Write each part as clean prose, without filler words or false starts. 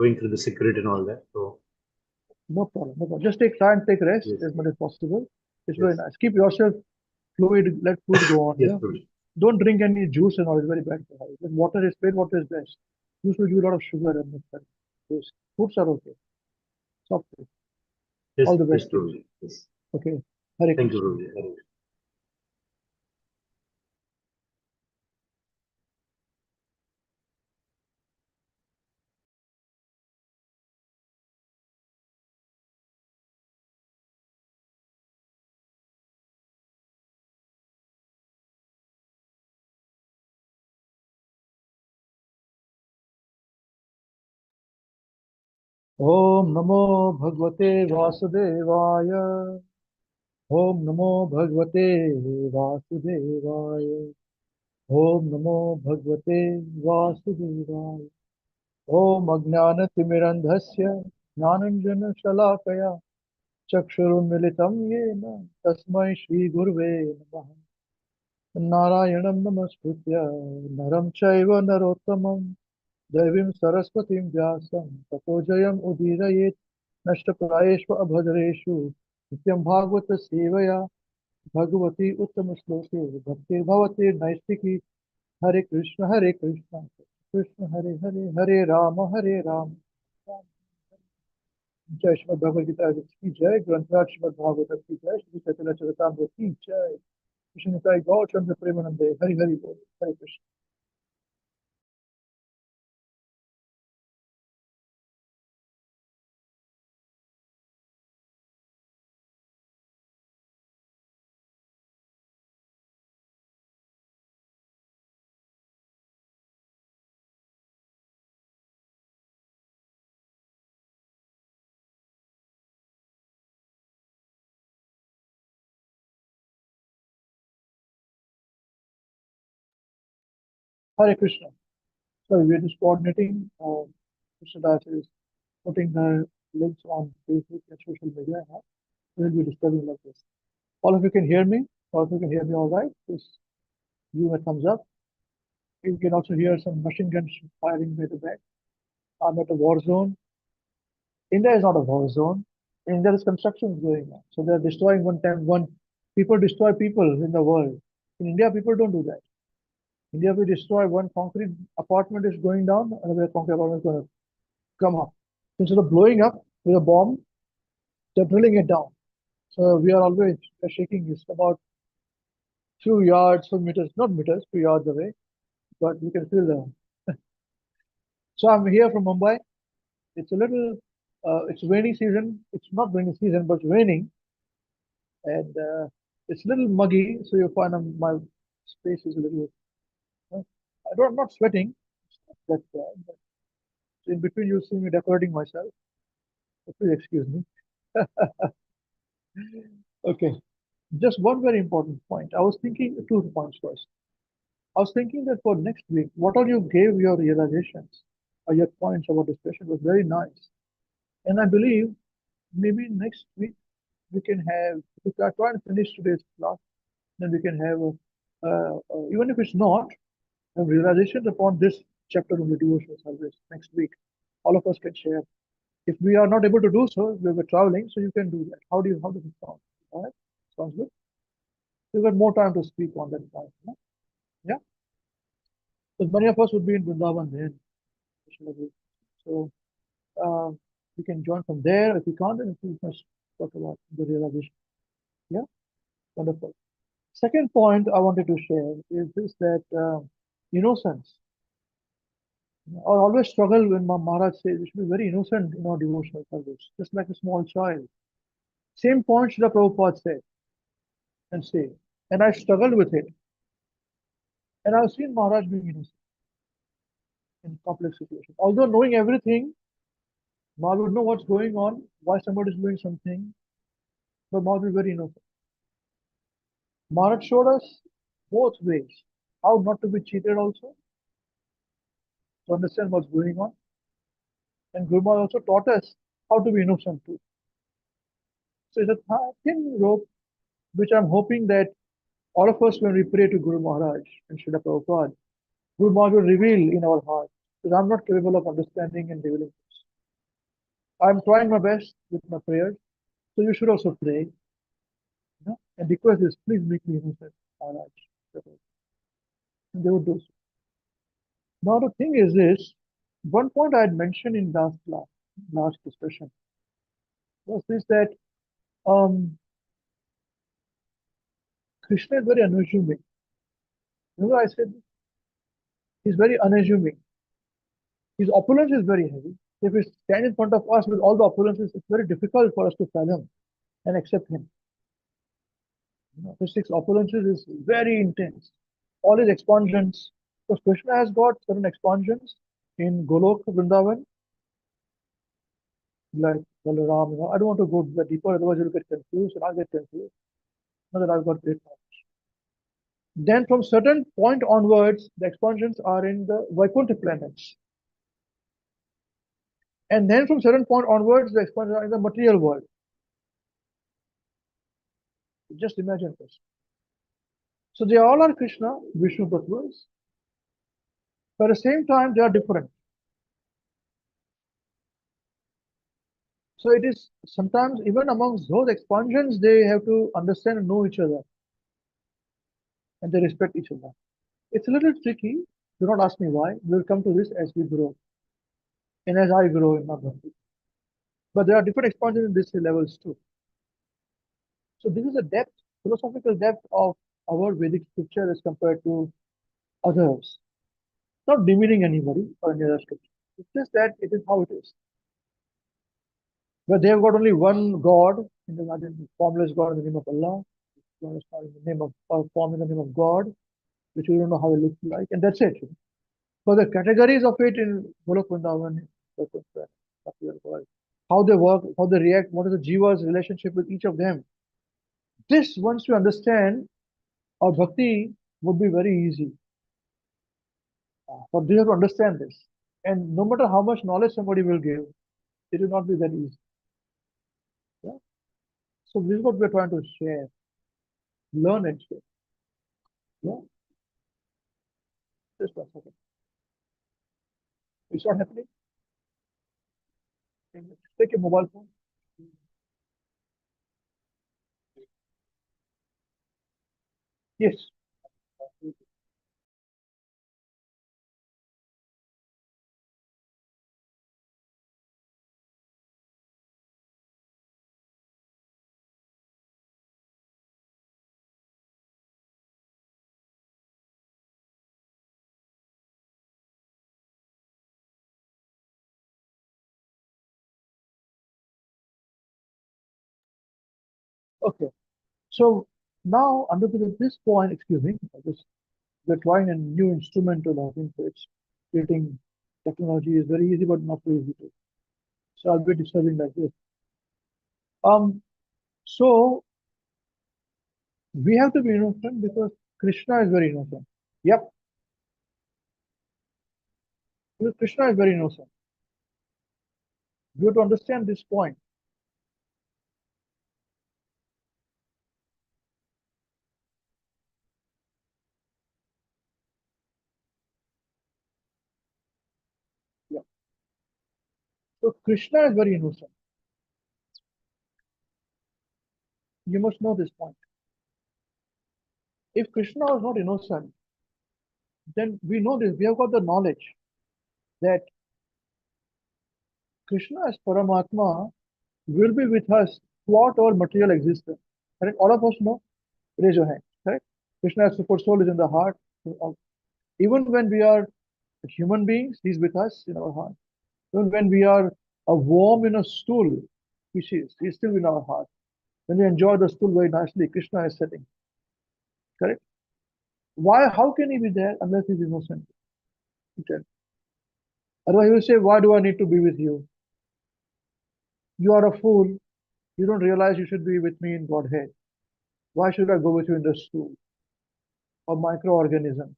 going through the security and all that. So No problem. No problem. Just try and take rest yes, as much as possible. It's yes, very nice. Keep yourself fluid. Let fluid go on. yes, Yeah. Guruji. Don't drink any juice and all. It's very bad for health. Just water is plain water is best. Juice will give you a lot of sugar and that. Yes. Fruits are okay. Soft food. Yes, All the yes, best to you. Guruji. Yes. Okay. Hare Thank you, Krishna. Guruji. Hare. Om Namo Bhagavate Vasudevaya. Om Namo Bhagavate Vasudevaya. Om Namo Bhagavate Vasudevaya. Om Ajnanatimirandhasya Jnananjana Shalakaya Chakshurunmilitam Yena Tasmai Shri Gurve Namaha. Narayanam Namaskritya Naram Chaiva Narottamam Devim Saraswatim Vyasam Tato Jayam Udirayet Nashtaprayeshva Abhadreshu Nityam Bhagavata Sevaya Bhagavati Uttama Shloke Bhakti Bhavati Naistiki Hare Krishna Krishna Hare Hare Hare Rama Hare Rama जय श्रीमद् भगवद गीता की जय ग्रंथराज श्रीमद् भागवत की जय श्री चैतन्य चरितामृत की जय कृष्ण निताई गौर चंद्र प्रेमानंदे हरि हरि बोल हरे Krishna Hare Krishna. So we are just coordinating. Krishna Das is putting the links on Facebook and social media. Now we will be disturbing like this. All of you can hear me. All of you can hear me all right. Just give a thumbs up. You can also hear some machine guns firing by the back. I'm at a war zone. India is not a war zone. In there is construction going on. So they are destroying one time one people destroy people in the world. In India, people don't do that. India we destroy one concrete apartment is going down, another concrete apartment is going to come up. Instead of blowing up with a bomb, they're drilling it down. So we are always shaking this about few yards, few meters, not meters, few yards away, but we can feel the. So I'm here from Mumbai. It's a little, it's rainy season. It's not rainy season, but it's raining. And it's a little muggy, so you find my space is a little. Uh, I'm not sweating. It's not that bad, but in between you see me decorating myself. So please excuse me. Okay, just one very important point. I was thinking two points first. I was thinking that for next week, what all you gave your realizations or your points about discussion was very nice, and I believe maybe next week we can have. If I try and finish today's class, then we can have even if it's not have realizations upon this chapter of the devotional service next week. All of us can share. If we are not able to do so, we were traveling, so you can do that. How does it sound? All right, sounds good. We got more time to speak on that time. No? Yeah, because many of us would be in Vrindavan then. So uh, we can join from there. If we can't, then we must talk about the realization. Yeah, wonderful. Second point I wanted to share is this that innocence. I always struggle when my Maharaj says we should be very innocent in our devotional service, just like a small child. Same point Srila Prabhupada said and say, and I struggled with it. And I've seen Maharaj being innocent in complex situations. Although knowing everything, Maharaj would know what's going on, why somebody is doing something, but Maharaj is very innocent. Maharaj showed us both ways, how not to be cheated also, to understand what's going on. And Guru Maharaj also taught us how to be innocent too. So it's a thin rope, which I'm hoping that all of us, when we pray to Guru Maharaj and Srila Prabhupada, Guru Maharaj will reveal in our heart, because I'm not capable of understanding and revealing this. I'm trying my best with my prayers. So you should also pray, and request this, please make me innocent. Maharaj. And they would do so. Now the thing is this, one point I had mentioned in last discussion was this that um, Krishna is very unassuming. Remember I said he's very unassuming. His opulence is very heavy. If he stands in front of us with all the opulences, it's very difficult for us to fathom and accept him. His six opulences is very intense. All his expansions, because Krishna has got certain expansions in Golok, Vrindavan, like Balaram. I don't want to go deeper, otherwise you'll get confused and I'll get confused. Now that I've got great knowledge. Then from certain point onwards, the expansions are in the Vaikuntha planets. And then from certain point onwards, the expansions are in the material world. Just imagine this. So they all are Krishna, Vishnu Tattvas. But at the same time, they are different. So it is sometimes even amongst those expansions, they have to understand and know each other. And they respect each other. It's a little tricky. Do not ask me why. We'll come to this as we grow. And as I grow in my bhakti. But there are different expansions in these levels too. So this is a depth, philosophical depth of our Vedic scripture as compared to others. Not demeaning anybody or any other scripture. It's just that it is how it is. But they have got only one God, in the formless God in the name of Allah, in the name of form in the name of God, which we don't know how it looks like, and that's it. So the categories of it in Golok Vrindavan, how they work, how they react, what is the jiva's relationship with each of them. This, once you understand, our bhakti would be very easy. But you have to understand this. And no matter how much knowledge somebody will give, it will not be that easy. Yeah? So this is what we're trying to share, learn and share. Yeah? Just one second. It's not happening. Take your mobile phone. Yes. Okay. So now, under this point, excuse me, we're trying a new instrument to learn. So it's creating technology is very easy, but not very easy to. So I'll be disturbing like this. So we have to be innocent because Krishna is very innocent. Yep, because Krishna is very innocent. We have to understand this point. Yeah. So Krishna is very innocent. You must know this point. If Krishna was not innocent, then we know this. We have got the knowledge that Krishna as Paramatma will be with us throughout our material existence. Correct? All of us know. Raise your hand. Correct? Krishna as super soul is in the heart. Even when we are human beings, He's with us in our heart. Even when we are a worm in a stool, He's still in our heart. When we enjoy the stool very nicely, Krishna is sitting. Correct? Why? How can He be there unless He's innocent? Otherwise, He will say, "Why do I need to be with you? You are a fool. You don't realize you should be with me in Godhead. Why should I go with you in the stool or microorganisms?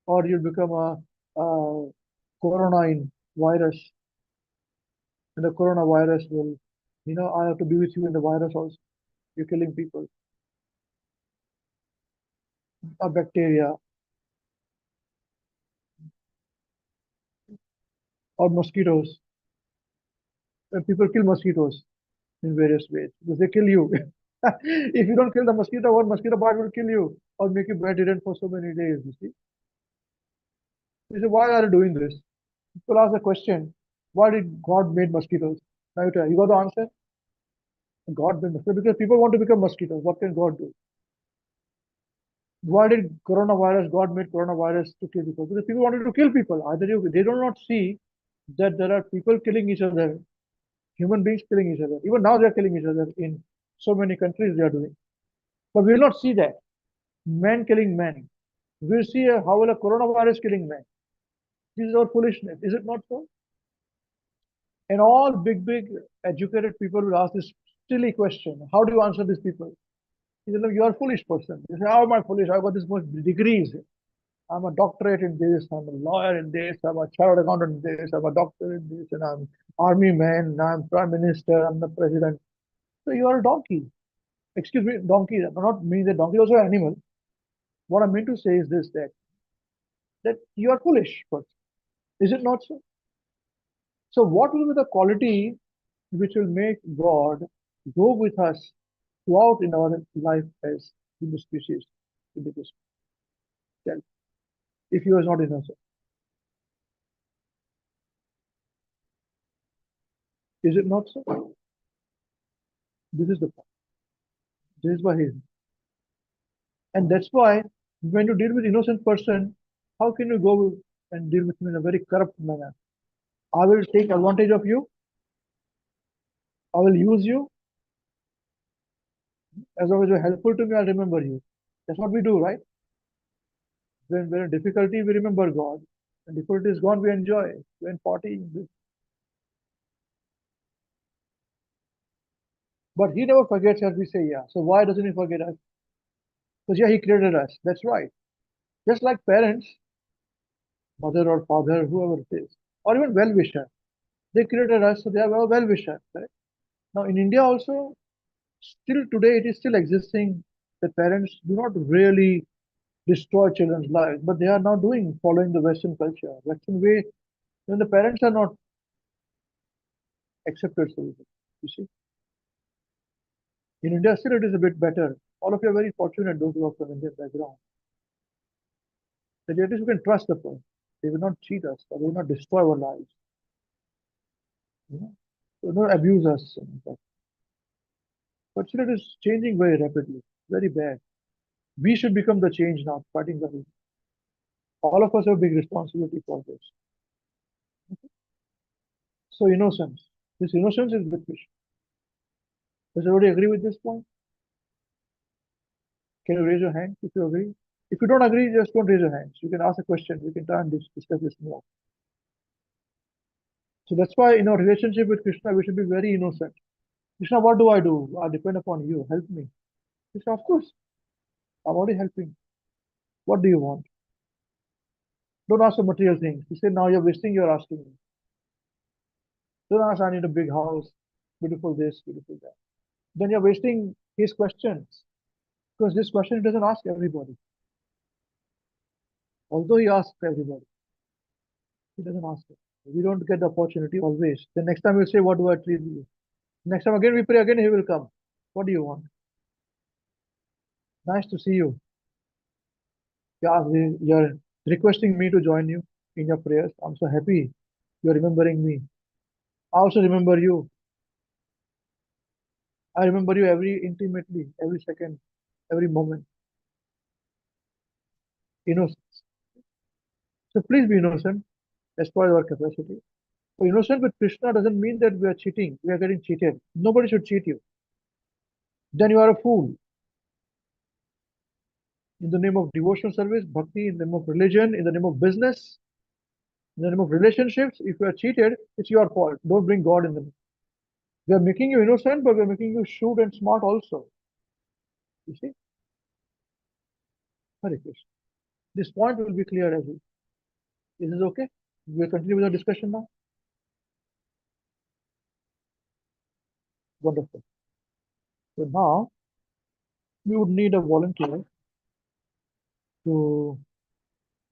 Or you'll become a corona virus, and the coronavirus will, I have to be with you in the virus also. You're killing people, a bacteria or mosquitoes. People kill mosquitoes in various ways because they kill you. If you don't kill the mosquito, one mosquito bite will kill you or make you bedridden for so many days. You see, you say, why are you doing this? People ask the question, why did God made mosquitoes? Now you got the answer. God made mosquitoes because people want to become mosquitoes. What can God do? Why did coronavirus? God made coronavirus to kill people because people wanted to kill people. Either they do not see that there are people killing each other, human beings killing each other. Even now they are killing each other in so many countries. They are doing, but we will not see that men killing men. We will see how will a coronavirus killing men. This is our foolishness, is it not so? And all big educated people will ask this silly question. How do you answer these people? He said, "No, you are a foolish person." You say, how am I foolish? I got this much degrees. I'm a doctorate in this, I'm a lawyer in this, I'm a chartered accountant in this, I'm a doctor in this, and I'm army man, I'm prime minister, I'm the president. So you are a donkey. Excuse me, donkey. I'm not meaning that donkey is also an animal. What I mean to say is this that you are foolish person. Is it not so? So what will be the quality which will make God go with us throughout in our life as in the species in the self, if he was not innocent? Is it not so? This is the point. This is why he is. And that's why when you deal with innocent person, how can you go and deal with him in a very corrupt manner? I will take advantage of you. I will use you. As long as you're helpful to me, I'll remember you. That's what we do, right? When we're in difficulty, we remember God. When difficulty is gone, we enjoy. When partying. But he never forgets us, we say, yeah. So why doesn't he forget us? Because yeah, he created us. That's right. Just like parents, mother or father, whoever it is, or even well-wisher. They created us, so they are well-wisher. Right? Now in India also, still today it is still existing. The parents do not really destroy children's lives, but they are now doing following the Western culture, Western way. When the parents are not accepted, so you see, in India still it is a bit better. All of you are very fortunate, those who are from Indian background. That at least we can trust the person. They will not cheat us, or they will not destroy our lives. You know, they will not abuse us. But still, it is changing very rapidly, very bad. We should become the change now, starting the all of us have a big responsibility for this. So innocence. This innocence is with Krishna. Does everybody agree with this point? Can you raise your hand if you agree? If you don't agree, just don't raise your hands. You can ask a question. We can try and discuss this more. So that's why in our relationship with Krishna, we should be very innocent. Krishna, what do? I depend upon you. Help me. Krishna, of course, I'm already helping. What do you want? Don't ask for material things. You say, now you're wasting, you're asking me. Don't ask, I need a big house, beautiful this, beautiful that. Then you're wasting his questions. Because this question he doesn't ask everybody. Although he asks everybody, he doesn't ask it. We don't get the opportunity always. The next time we say, what do I treat you? Next time again we pray again, he will come. What do you want? Nice to see you. Yeah, you're requesting me to join you in your prayers. I'm so happy you're remembering me. I also remember you. I remember you every intimately, every second, every moment. Innocence. So please be innocent as per your capacity. So innocent with Krishna doesn't mean that we are cheating. We are getting cheated. Nobody should cheat you. Then you are a fool. In the name of devotional service, bhakti, in the name of religion, in the name of business, in the name of relationships, if you are cheated, it's your fault. Don't bring God in the name. We are making you innocent, but we are making you shrewd and smart also. You see? Hare Krishna. This point will be clear as well. Is this okay? We'll continue with our discussion now. Wonderful. So now we would need a volunteer to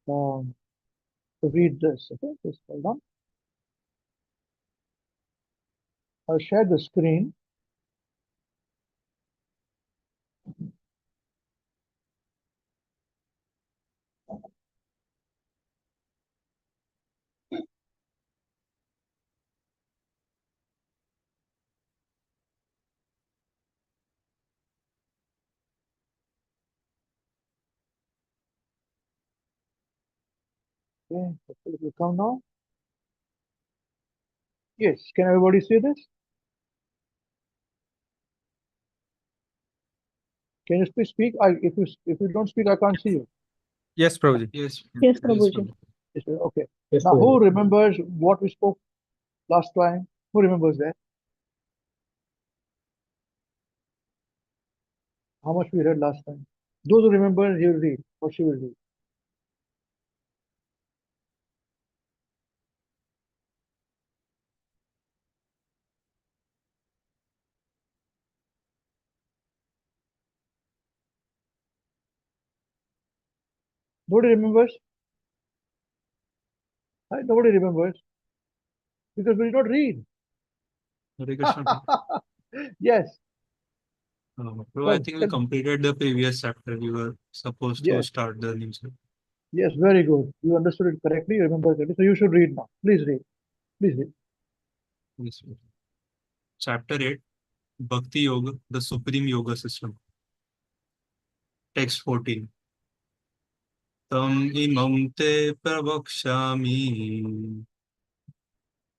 um, read this. Okay, just hold on. I'll share the screen. Okay, it will come now. Yes, can everybody see this? Can you please speak? If you don't speak, I can't see you. Yes, Prabhuji. Yes, Prabhuji. Yes, okay. Yes, Now, who Prabhu. remembers what we spoke last time? Who remembers that? How much we read last time? Those who remember, he will read or she will read. Nobody remembers? Nobody remembers because we did not read. Hare Krishna. Yes. Bro, Well, I think we completed the previous chapter. We were supposed to Yes. start the new chapter. Yes, very good. You understood it correctly. You remember correctly. So you should read now. Please read. Please read. Yes, sir. Chapter 8, Bhakti-yoga, the supreme yoga system. Text 14. Tam imam te pravakshami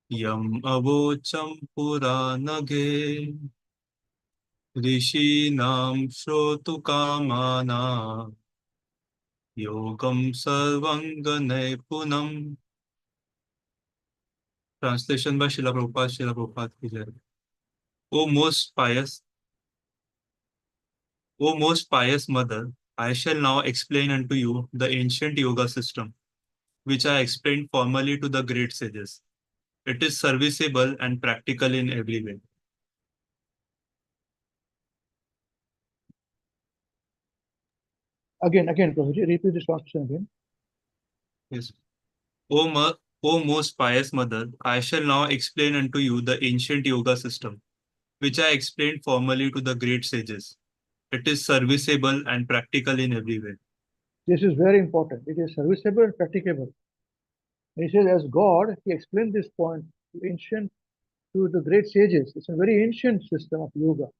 yam avocham puranage rishinam shrotu kamana yogam sarvanga naipunam. Translation by Srila Prabhupada, Srila Prabhupada ki jai. O most pious, O most pious mother, I shall now explain unto you the ancient yoga system, which I explained formerly to the great sages. It is serviceable and practical in every way. Again, Prabhuji, repeat this translation again. Yes. O most pious mother, I shall now explain unto you the ancient yoga system, which I explained formerly to the great sages. It is serviceable and practical in every way. This is very important. It is serviceable and practicable. And he says, as God, he explained this point to the great sages. It's a very ancient system of yoga.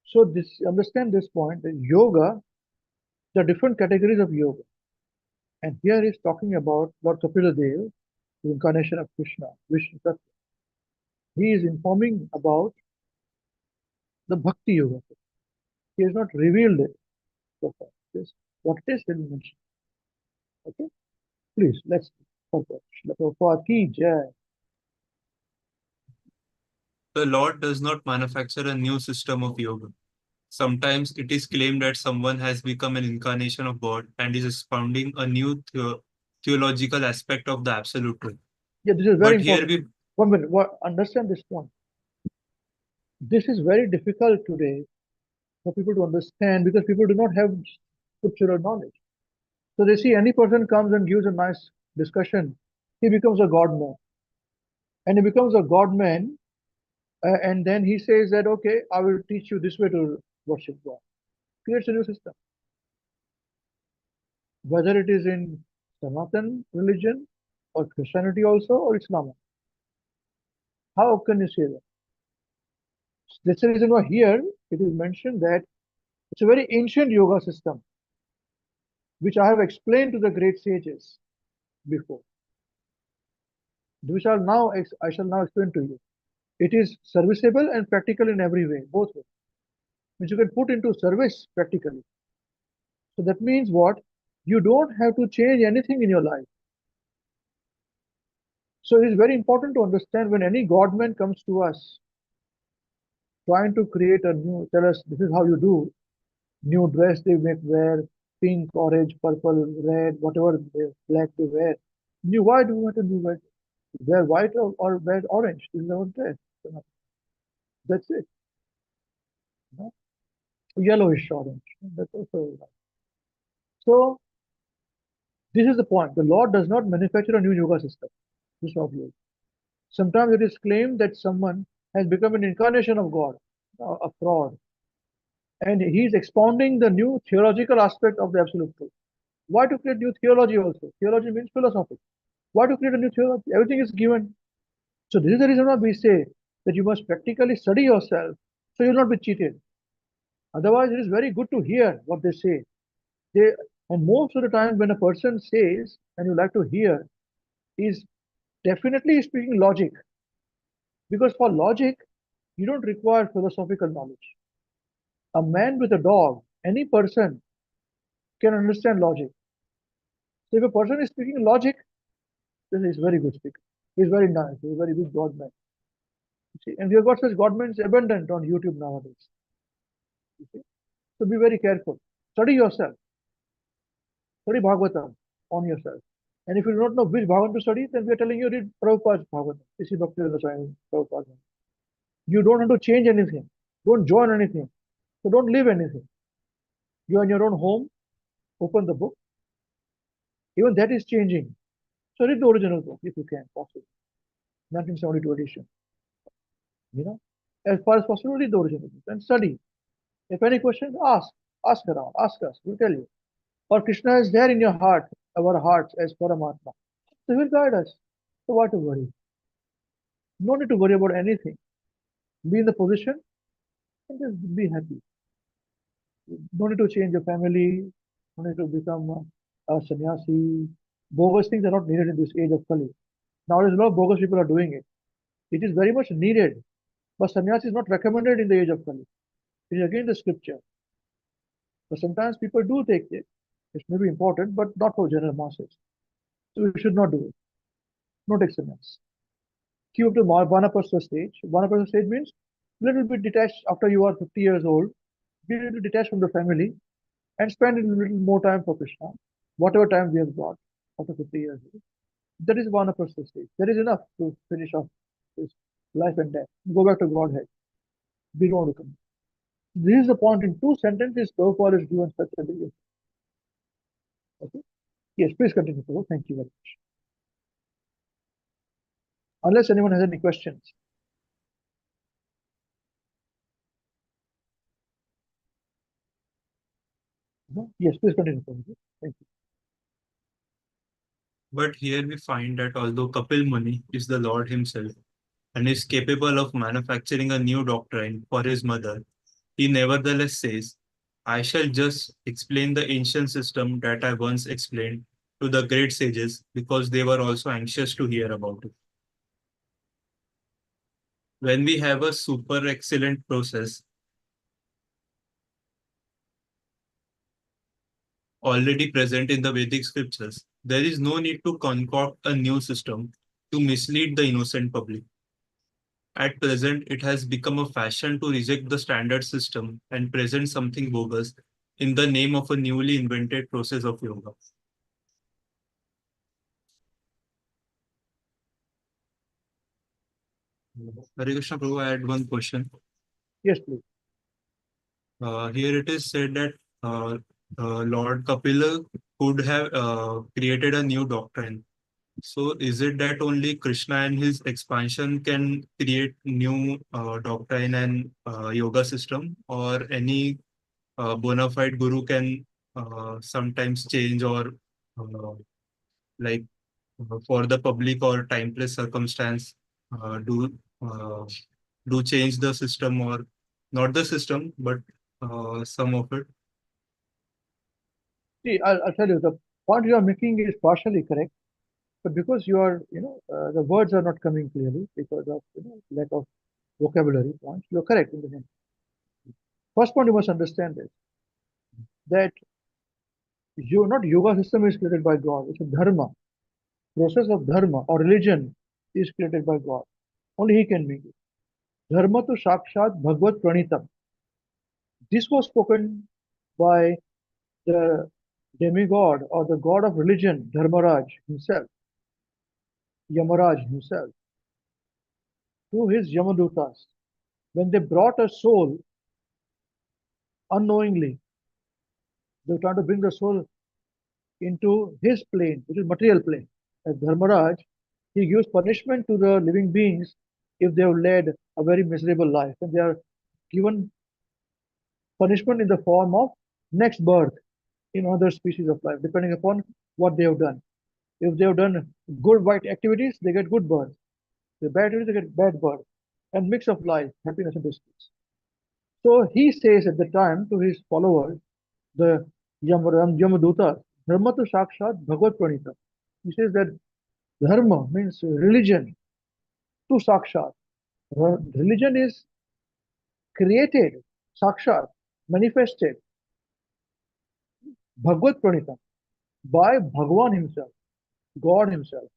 So understand this point that yoga, there are different categories of yoga. And here he's talking about Lord Kapila Dev, the incarnation of Krishna, Vishnu Tattva. He is informing about the Bhakti Yoga. He has not revealed it so far. Yes. What it is, he will mention. Okay? Please, let's focus. Prabhupada ki jai. The Lord does not manufacture a new system of yoga. Sometimes it is claimed that someone has become an incarnation of God and is expounding a new theological aspect of the absolute truth. Yeah, this is very But here important. we, One minute, understand this point. This is very difficult today for people to understand because people do not have scriptural knowledge. So they see any person comes and gives a nice discussion, he becomes a God man. And he becomes a God man, and then he says that, okay, I will teach you this way to worship God. Creates a new system. Whether it is in Sanatan religion or Christianity also or Islam. How can you say that? That's the reason why here it is mentioned that it's a very ancient yoga system, which I have explained to the great sages before. I shall now explain to you. It is serviceable and practical in every way, both ways. Which you can put into service practically. So that means what? You don't have to change anything in your life. So it is very important to understand when any godman comes to us, trying to create tell us this is how you do, new dress they make wear, pink, orange, purple, red, whatever black they wear. Why do you want to wear white or wear orange? This is our dress. That's it. No? Yellowish orange. That's also right. So this is the point. The Lord does not manufacture a new yoga system. This is obvious. Sometimes it is claimed that someone has become an incarnation of God, a fraud. And he is expounding the new theological aspect of the absolute truth. Why to create new theology also? Theology means philosophy. Why to create a new theology? Everything is given. So this is the reason why we say that you must practically study yourself so you will not be cheated. Otherwise, it is very good to hear what they say. They and most of the time when a person says and you like to hear is definitely speaking logic. Because for logic, you don't require philosophical knowledge. A man with a dog, any person can understand logic. So if a person is speaking logic, this is very good speaker. He's very nice. He's a very big God man. You see? And we have got such God men abundant on YouTube nowadays. You see? So be very careful. Study yourself. Study Bhagavatam on yourself. And if you do not know which Bhagavatam to study, then we are telling you read Prabhupada's Bhagavatam. This is Bhakti-yoga Prabhupada. You don't have to change anything. Don't join anything. So don't leave anything. You are in your own home. Open the book. Even that is changing. So read the original book if you can, possibly. 1972 edition. You know, as far as possible, read the original book and study. If any questions, ask. Ask around. Ask us. We'll tell you. Or Krishna is there in your heart, our hearts as Paramatma. So he will guide us. So why to worry? No need to worry about anything. Be in the position and just be happy. No need to change your family. No need to become a sannyasi. Bogus things are not needed in this age of Kali. Nowadays, a lot of bogus people are doing it. It is very much needed. But sannyasi is not recommended in the age of Kali. It is again the scripture. But sometimes people do take it. It may be important, but not for general masses. So we should not do it. No take sannyas. Keep up to Vanaprastha stage. Vanaprastha stage means little bit detached after you are 50 years old. Be a little detached from the family and spend a little more time for Krishna. Whatever time we have got after 50 years old. That is Vanaprastha stage. That is enough to finish off this life and death. Go back to Godhead. We don't want to come. This is the point. In two sentences, Prabhupada is given such a big. Okay. Yes, please continue, Prabhu. Thank you very much. Unless anyone has any questions. No? Yes, please continue, Prabhu. Thank you. But here we find that although Kapil Muni is the Lord himself and is capable of manufacturing a new doctrine for his mother, he nevertheless says, I shall just explain the ancient system that I once explained to the great sages because they were also anxious to hear about it. When we have a super excellent process already present in the Vedic scriptures, there is no need to concoct a new system to mislead the innocent public. At present, it has become a fashion to reject the standard system and present something bogus in the name of a newly invented process of yoga. Hare Krishna Prabhu, I had one question. Yes, please. Here it is said that Lord Kapila could have created a new doctrine. So is it that only Krishna and his expansion can create new doctrine and yoga system, or any bona fide guru can sometimes change or uh, like for the public or timeless circumstance uh, do uh, do change the system or not the system but some of it. See, I'll tell you, the point you are making is partially correct, but because you are, the words are not coming clearly because of, lack of vocabulary points, you're correct in the sense. First point you must understand is that you not yoga system is created by God. It's a dharma. Process of dharma or religion is created by God. Only He can make it. Dharma to sakshat bhagavad pranitam. This was spoken by the demigod or the god of religion, Dharmaraj himself, Yamaraj himself, to his Yamadutas. When they brought a soul unknowingly, they were trying to bring the soul into his plane, which is material plane. As Dharmaraj, he gives punishment to the living beings if they have led a very miserable life and they are given punishment in the form of next birth in other species of life, depending upon what they have done. If they have done good white activities, they get good birth. The bad activities, they get bad birth. And mix of life, happiness and distress. So he says at the time to his followers, the Yamaduta, Dharma to Sakshat Bhagavad Pranita. He says that Dharma means religion to Sakshat. Religion is created, Sakshat, manifested, Bhagavad Pranita, by Bhagavan himself, God himself.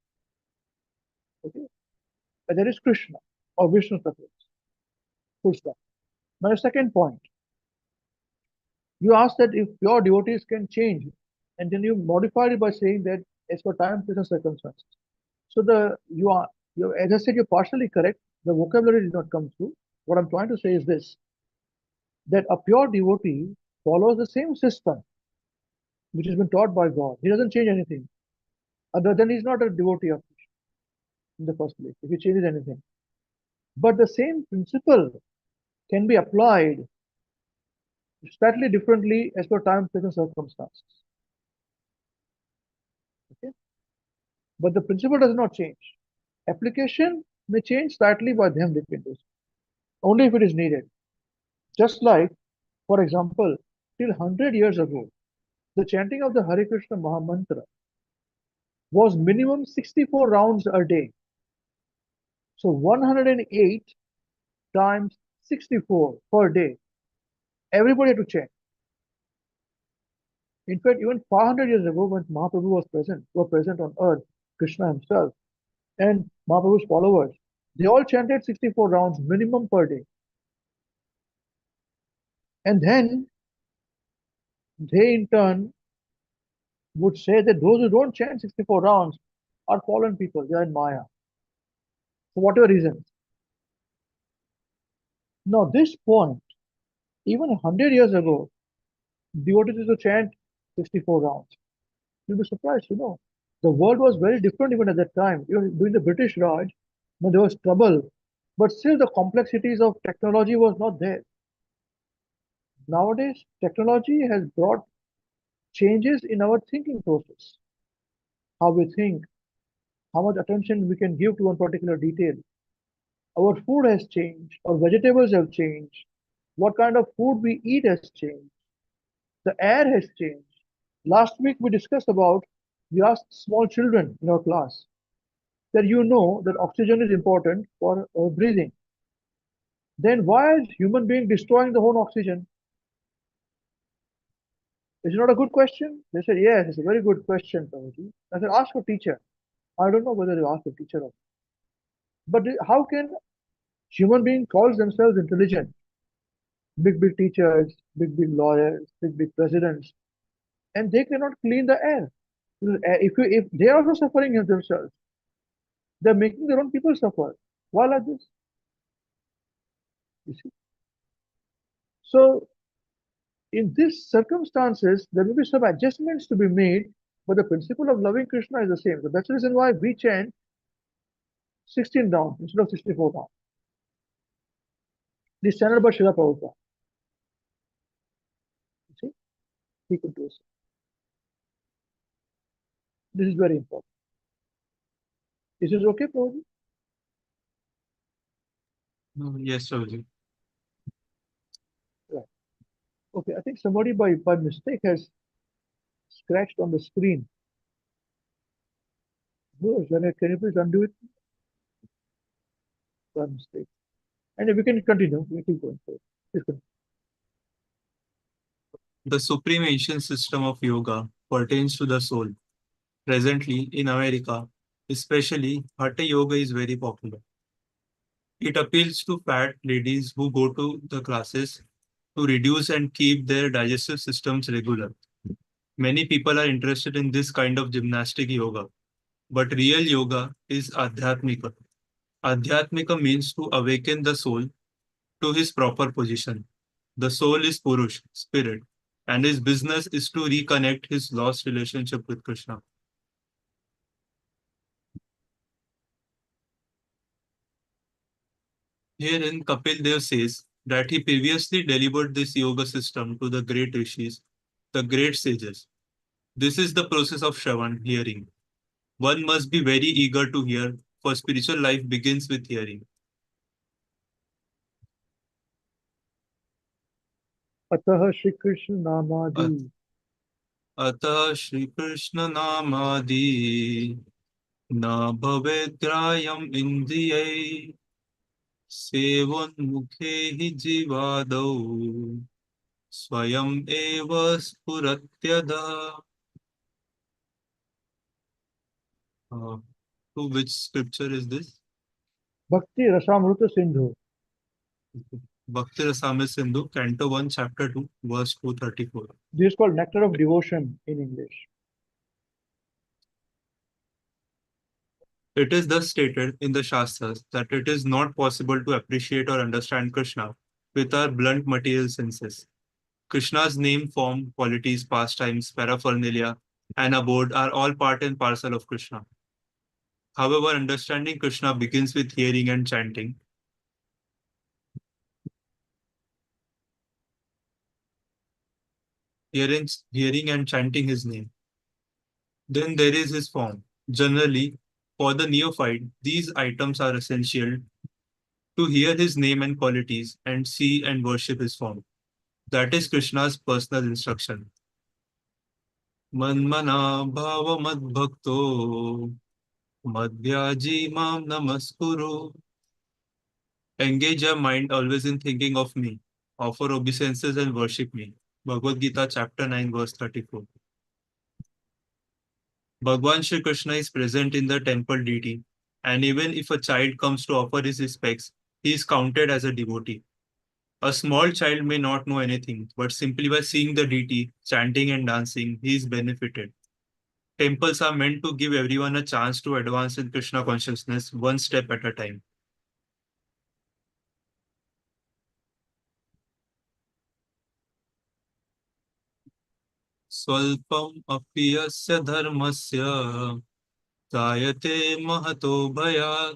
Okay? And that is Krishna or Vishnu Tattva. Full stop. Now, the second point, you asked that if pure devotees can change, and then you modified it by saying that as per time, place, and circumstances. So as I said, you're partially correct. The vocabulary did not come through. What I'm trying to say is this: that a pure devotee follows the same system which has been taught by God. He doesn't change anything. Other than he's not a devotee of Krishna in the first place, if he changes anything. But the same principle can be applied slightly differently as per time, place, and circumstances. Okay? But the principle does not change. Application may change slightly by them depending, only if it is needed. Just like, for example, till 100 years ago, the chanting of the Hare Krishna Mahamantra was minimum 64 rounds a day. So 108 times 64 per day. Everybody had to chant. In fact, even 500 years ago, when Mahaprabhu were present on earth, Krishna himself and Mahaprabhu's followers, they all chanted 64 rounds minimum per day. And then they in turn would say that those who don't chant 64 rounds are fallen people, they are in Maya. For whatever reasons. Now, this point, even 100 years ago, devotees used to chant 64 rounds. You'll be surprised to know. The world was very different even at that time. Even during the British Raj, when there was trouble, but still the complexities of technology was not there. Nowadays, technology has brought changes in our thinking process. How we think, how much attention we can give to one particular detail. Our food has changed, our vegetables have changed, what kind of food we eat has changed, the air has changed. Last week we discussed about, we asked small children in our class that you know that oxygen is important for breathing. Then why is human being destroying the whole oxygen? Is it not a good question? They said, yes, it's a very good question, Prabhuji. I said, ask your teacher. I don't know whether you ask the teacher or not. But how can human being calls themselves intelligent? Big teachers, big lawyers, big presidents, and they cannot clean the air. If they are also suffering themselves, they're making their own people suffer. Why like this? You see. So in these circumstances, there will be some adjustments to be made, but the principle of loving Krishna is the same. So that's the reason why we chant 16 rounds instead of 64 rounds. This channel by Srila Prabhupada. You see, he could do so. This is very important. Is this okay, Prabhuji? Yes, Prabhuji. Right. Okay, I think somebody by mistake has scratched on the screen. No, can you please undo it? By mistake. And we can continue. We keep going. Please continue. The supreme ancient system of yoga pertains to the soul. Presently, in America, especially, Hatha yoga is very popular. It appeals to fat ladies who go to the classes to reduce and keep their digestive systems regular. Many people are interested in this kind of gymnastic yoga, but real yoga is Adhyatmika. Adhyatmika means to awaken the soul to his proper position. The soul is Purush, spirit, and his business is to reconnect his lost relationship with Krishna. Herein, Kapil Dev says that he previously delivered this yoga system to the great rishis, the great sages. This is the process of Shravan, hearing. One must be very eager to hear, for spiritual life begins with hearing. अतः श्री कृष्ण नामादि अत- अतः श्री कृष्ण नामादि न भवेद्ग्राह्यम् इन्द्रियै सेवोन्मुखे हि जीवादौ स्वयं एव स्फुरत्यदा. Uh, to which scripture is this? भक्ति Rasamrita Sindhu. Bhakti Rasamrita Sindhu, Canto 1, Chapter 2, verse 234. This is called nectar of devotion in English. It is thus stated in the Shastras that it is not possible to appreciate or understand Krishna with our blunt material senses. Krishna's name, form, qualities, pastimes, paraphernalia, and abode are all part and parcel of Krishna. However, understanding Krishna begins with hearing and chanting. Hearing and chanting his name. Then there is his form. Generally, for the neophyte, these items are essential to hear his name and qualities and see and worship his form. That is Krishna's personal instruction. Manmana bhava madbhakto madhyaji mam namaskuru. Engage your mind always in thinking of me. Offer obeisances and worship me. Bhagavad Gita chapter 9 verse 34. Bhagwan Shri Krishna is present in the temple deity, and even if a child comes to offer his respects, he is counted as a devotee. A small child may not know anything, but simply by seeing the deity, chanting and dancing, he is benefited. Temples are meant to give everyone a chance to advance in Krishna consciousness one step at a time. Swalpam apiyasya dharmasya jayate mahato bhayat.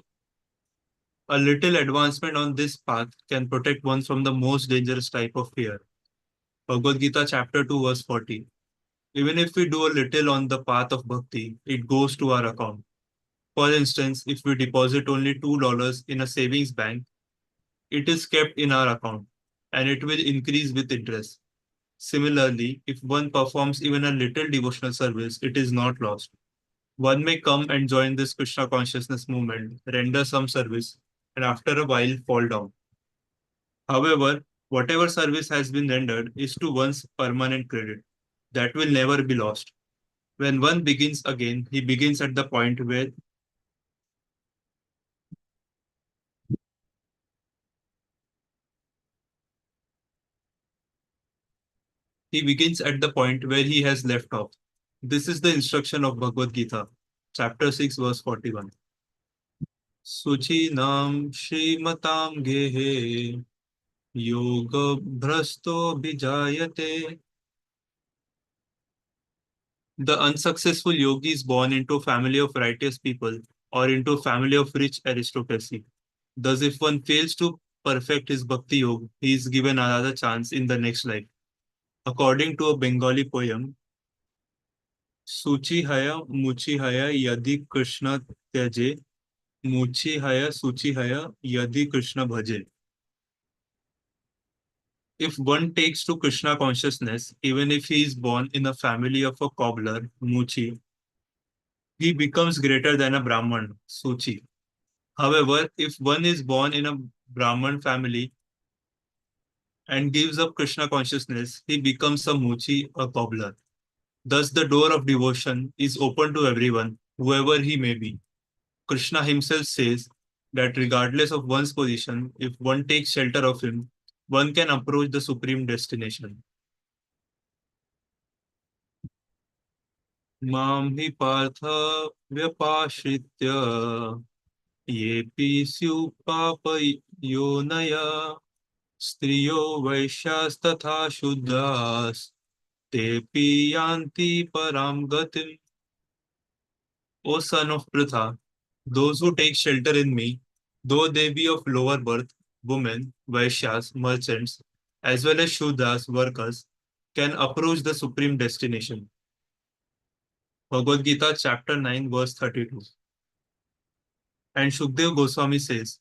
A little advancement on this path can protect one from the most dangerous type of fear. Bhagavad Gita chapter 2 verse 40. Even if we do a little on the path of bhakti, it goes to our account. For instance, if we deposit only $2 in a savings bank, it is kept in our account and it will increase with interest. Similarly, if one performs even a little devotional service, it is not lost. One may come and join this Krishna consciousness movement, render some service, and after a while fall down. However, whatever service has been rendered is to one's permanent credit. That will never be lost. When one begins again, he begins at the point where he has left off. This is the instruction of Bhagavad Gita, chapter 6, verse 41. Suchinam Srimatam Gehe Yoga Bhrasto Bijayate. The unsuccessful yogi is born into a family of righteous people or into a family of rich aristocracy. Thus, if one fails to perfect his bhakti yoga, he is given another chance in the next life. According to a Bengali poem, Suchi haya muchi haya yadi Krishna tyaje, muchi haya suchi haya yadi Krishna bhaje. If one takes to Krishna consciousness, even if he is born in a family of a cobbler, muchi, he becomes greater than a Brahman, suchi. However, if one is born in a Brahman family and gives up Krishna consciousness, he becomes a muchi, a cobbler. Thus, the door of devotion is open to everyone, whoever he may be. Krishna himself says that regardless of one's position, if one takes shelter of him, one can approach the supreme destination. Mam hi partha vyapashritya yepi syu papa yonaya striyo vaishyastatha shuddhas tepi yanti param gatim. O son of Pritha, those who take shelter in me, though they be of lower birth, women, Vaishyas, merchants, as well as Shudras, workers, can approach the supreme destination. Bhagavad Gita, chapter 9, verse 32. And Shukdev Goswami says,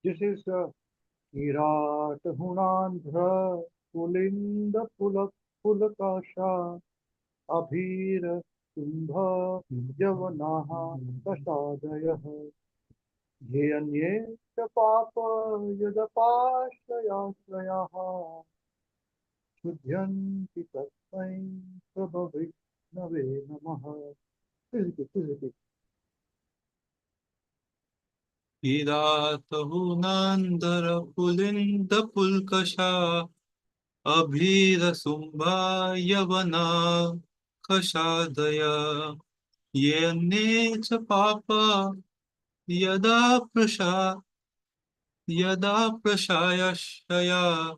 This is Kirat Hunandra Pulinda Pulakasha Abhir Kumbha Yavanaha Prashadayah Ye Anye Papa Yadapashayasayaha Shudhyanti Tasmai Prabhavishnave Namaha. Please repeat. Hiratahunandara Pulinda Pulkasha Abhira Sumbha Yavana Kashadaya Yene cha Papa Yada Prashayashaya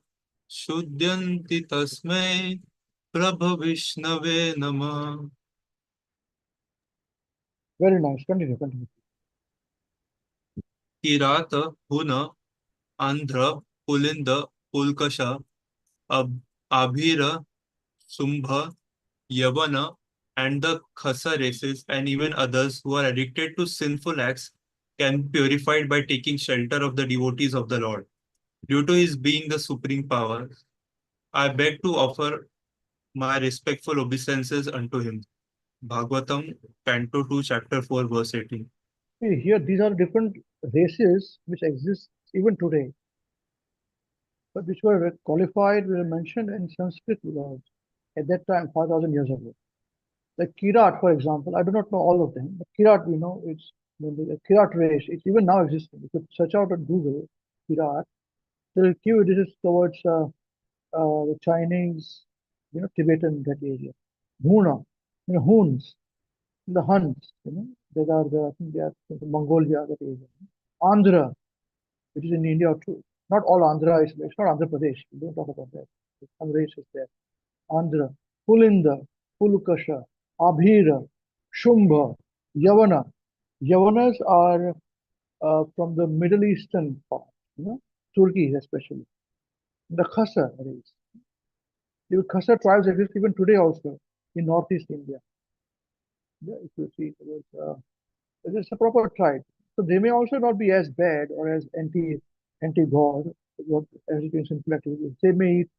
Shudyanti Tasmai Prabhavishnave Nama. Very nice. Continue. Kirata Huna Andhra Pulinda Pulkasha Abhira Sumbha Yavana and the Khasa races and even others who are addicted to sinful acts can be purified by taking shelter of the devotees of the Lord. Due to his being the supreme power, I beg to offer my respectful obeisances unto him. Bhagavatam, Canto 2, Chapter 4, verse 18. See, here these are different races which exist even today, but which were qualified, were mentioned in Sanskrit laws at that time, 5,000 years ago. Like Kirat, for example, I do not know all of them, but Kirat, we know it's the Kirat race. It's even now existing. You could search out on Google Kirat. They'll give you this is towards the Chinese, Tibetan that area. Huna, Huns, the Huns, that are I think they are Mongolia that area. Andhra, which is in India too. Not all Andhra is, it's not Andhra Pradesh. We don't talk about that. Some races there. Andhra, Pulinda, Pulukasha, Abhira, Shumbha, Yavana. Yavanas are from the Middle Eastern part, Turkey especially. The Khasa race. The Khasa tribes exist even today also in northeast India. Yeah, if you see, it's a proper tribe. So they may also not be as bad or as anti-God, as you can simple activities. They may eat,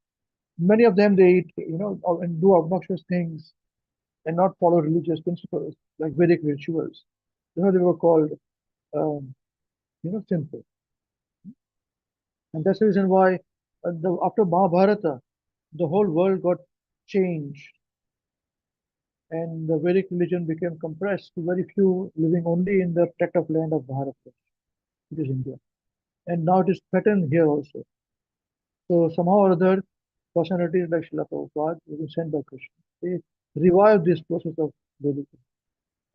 many of them they eat, and do obnoxious things and not follow religious principles like Vedic rituals. They were called, sinful. And that's the reason why after Mahabharata, the whole world got changed and the Vedic religion became compressed to very few living only in the tract of land of Bharat, which is India. And now it is threatened here also. So somehow or other, personalities like Srila Prabhupada, who been sent by Krishna, they revive this process of Vedic,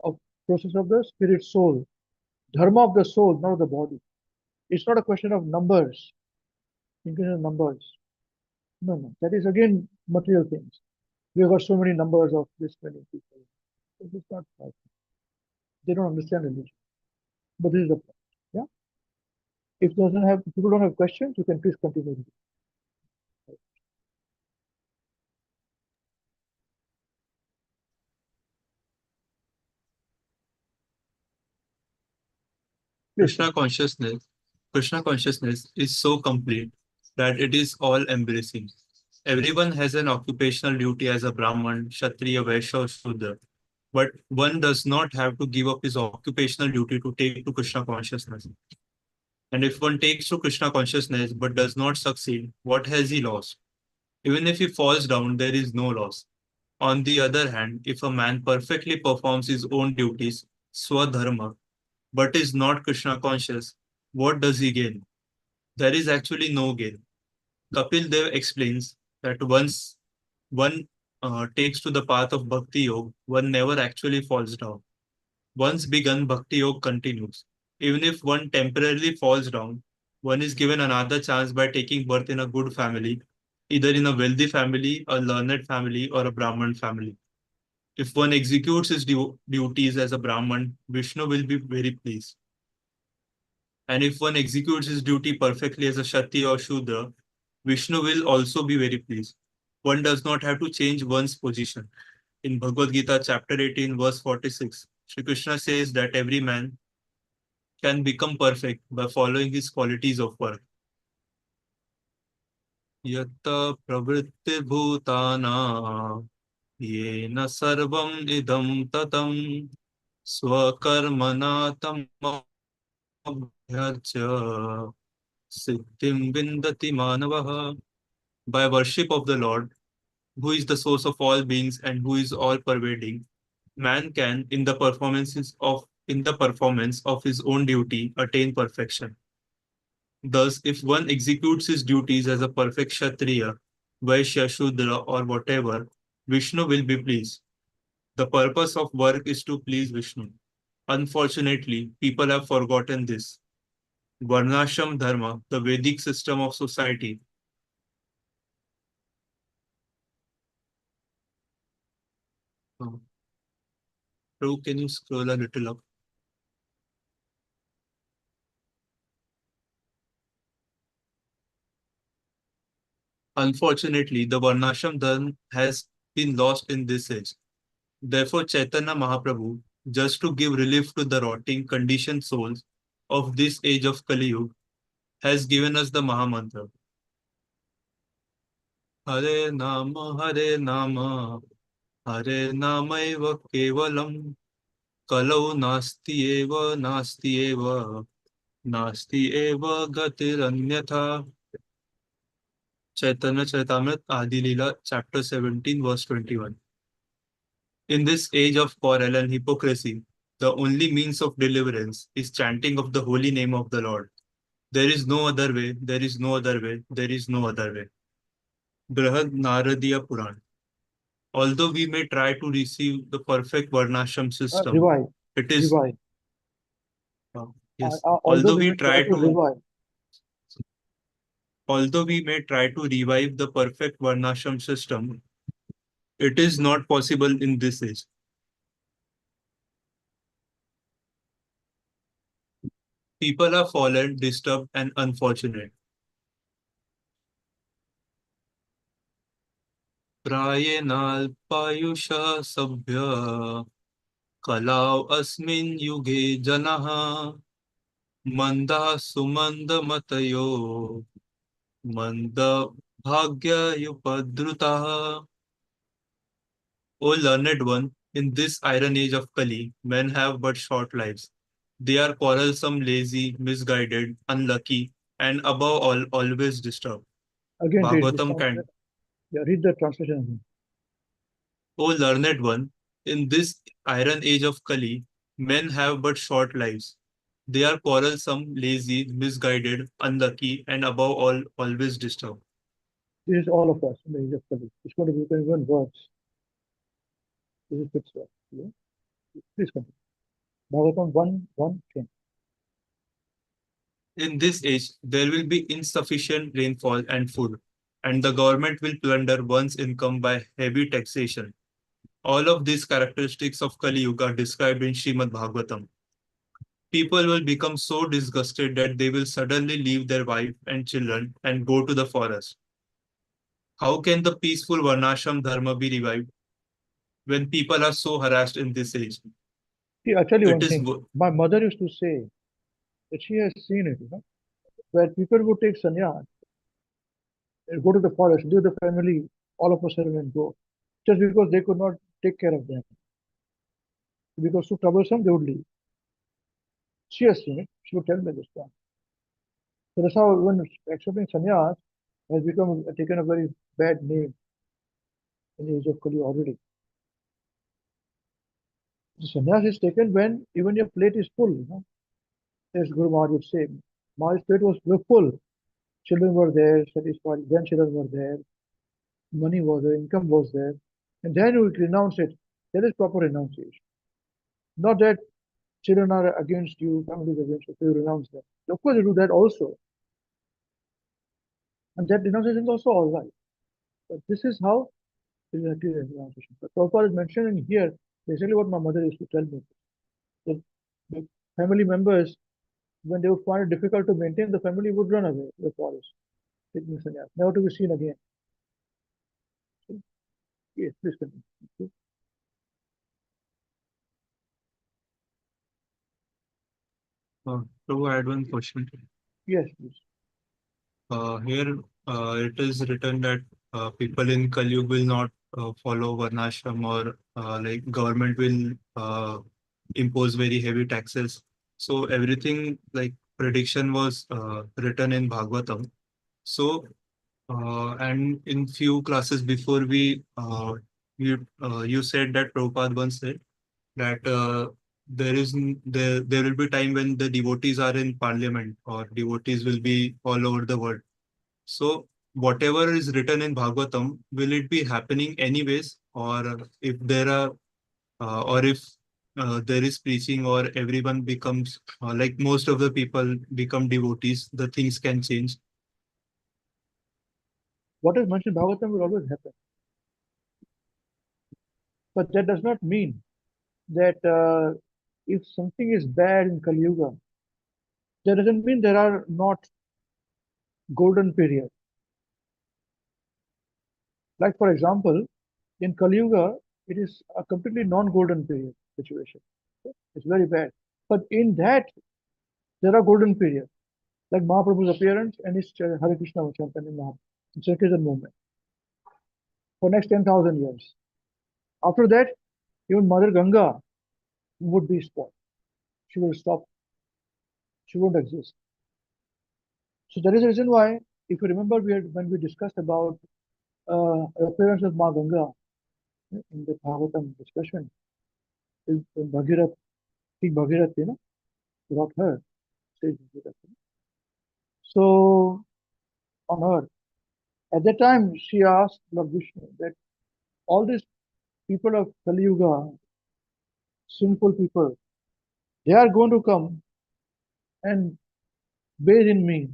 of process of the spirit soul, dharma of the soul, not of the body. It's not a question of numbers, increase in numbers. No. That is again material things. We have got so many numbers of this many people. It's not right. They don't understand religion. But this is the point. Yeah. If people don't have questions, you can please continue. Yes, Krishna consciousness is so complete that it is all embracing. Everyone has an occupational duty as a Brahman, Kshatriya, Vaishya, or Shudra. But one does not have to give up his occupational duty to take to Krishna consciousness. And if one takes to Krishna consciousness but does not succeed, what has he lost? Even if he falls down, there is no loss. On the other hand, if a man perfectly performs his own duties, swadharma, but is not Krishna conscious, what does he gain? There is actually no gain. Kapil Dev explains that once one takes to the path of Bhakti-yoga, one never actually falls down. Once begun, Bhakti-yoga continues. Even if one temporarily falls down, one is given another chance by taking birth in a good family, either in a wealthy family, a learned family, or a Brahman family. If one executes his duties as a Brahman, Vishnu will be very pleased. And if one executes his duty perfectly as a Kshatriya or Shudra, Vishnu will also be very pleased. One does not have to change one's position. In Bhagavad Gita, chapter 18, verse 46, Shri Krishna says that every man can become perfect by following his qualities of work. Yatta pravritti bhutana yena sarvam idam tatam swakarmana tamabhyarcha siddhim vindati manavaha. By worship of the Lord, who is the source of all beings and who is all pervading, man can, in the performance of his own duty, attain perfection. Thus, if one executes his duties as a perfect Kshatriya, Vaishya, Shudra, or whatever, Vishnu will be pleased. The purpose of work is to please Vishnu. Unfortunately, people have forgotten this. Varnashram Dharma, the Vedic system of society. Prabhu, can you scroll a little up? Unfortunately, the Varnashram Dharma has been lost in this age. Therefore, Chaitanya Mahaprabhu, just to give relief to the rotting, conditioned souls of this age of Kali Yuga, has given us the Mahamantra. Hare Nama, Hare Nama, Hare Namaiva Kevalam, Kalau Nasti Eva, Nasti Eva, Nasti Eva Gatiranyatha. Chaitanya Charitamrita Adi Leela, chapter 17, verse 21. In this age of quarrel and hypocrisy, the only means of deliverance is chanting of the holy name of the Lord. There is no other way, there is no other way, there is no other way. Brihad Naradiya Puran. Although we may try to receive the perfect Varnashram system, Revive, it is revive. yes. Although we may try to revive, Although we may try to revive the perfect Varnashram system, it is not possible in this age. People are fallen, disturbed, and unfortunate. प्रायेनाल्पायुषः सभ्य कलाव अस्मिन् युगे जनः मंदा सुमन्दमतयो मंदभाग्ययुपद्रुतः. O learned one, in this iron age of Kali, men have but short lives. They are quarrelsome, lazy, misguided, unlucky, and above all, always disturbed. again read this. Bhagavatam can. Yeah, read the translation again. O learned one, in this iron age of Kali, men have but short lives. They are quarrelsome, lazy, misguided, unlucky, and above all, always disturbed. This is all of us in the age of Kali. It's going to be even words. This is good stuff. Yeah? Please continue. Bhagavatam 1:10. In this age, there will be insufficient rainfall and food, and the government will plunder one's income by heavy taxation. All of these characteristics of Kali Yuga are described in Srimad Bhagavatam. People will become so disgusted that they will suddenly leave their wife and children and go to the forest. How can the peaceful Varnashram Dharma be revived when people are so harassed in this age? See, I'll tell you It one is thing. My mother used to say that she has seen it, where people would take sannyas and go to the forest, leave the family, all of a sudden and go, just because they could not take care of them. Because too troublesome, they would leave. She has seen it. She would tell me this one. So that's how when accepting sannyas has become taken a very bad name in the age of Kali already. The sannyas is taken when even your plate is full. As Guru Maharaj would say, Maharaj's plate was full. Children were there, satisfied, grandchildren were there, money was there, income was there. And then you renounce it. That is proper renunciation. Not that children are against you, family is against you, so you renounce them. Of course, you do that also. And that renunciation is also all right. But this is how Exactly the translation. But Prabhupada is mentioning here basically what my mother used to tell me. That the family members, when they would find it difficult to maintain, the family would run away to the forest, taking sannyas, never to be seen again. So, yes, please continue. Okay. To add one question. Yes, please. Here it is written that people in Kali Yuga will not follow Varnashram, or like government will impose very heavy taxes. So everything like prediction was written in Bhagavatam. So and in few classes before you said that Prabhupada once said that there will be time when the devotees are in parliament, or devotees will be all over the world. So whatever is written in Bhagavatam, will it be happening anyways, or if there are, or if there is preaching, or everyone becomes like most of the people become devotees, the things can change. What is mentioned in Bhagavatam will always happen. But that does not mean that if something is bad in Kali Yuga, that doesn't mean there are not golden periods. Like, for example, in Kali Yuga, it is a completely non-golden period situation. It's very bad. But in that, there are golden periods, like Mahaprabhu's appearance and his Hare Krishna Chantan in Mahaprabhu, Sankirtan movement, for next 10,000 years. After that, even Mother Ganga would be spoiled. She will stop. She won't exist. So there is a reason why, if you remember, when we discussed about appearance of Ma Ganga in the Bhagavatam discussion, in Bhagirath, King Bhagirath, brought her, sage Bhagirath. So on earth, at that time, she asked Lord Vishnu that all these people of Kali Yuga, sinful people, they are going to come and bathe in me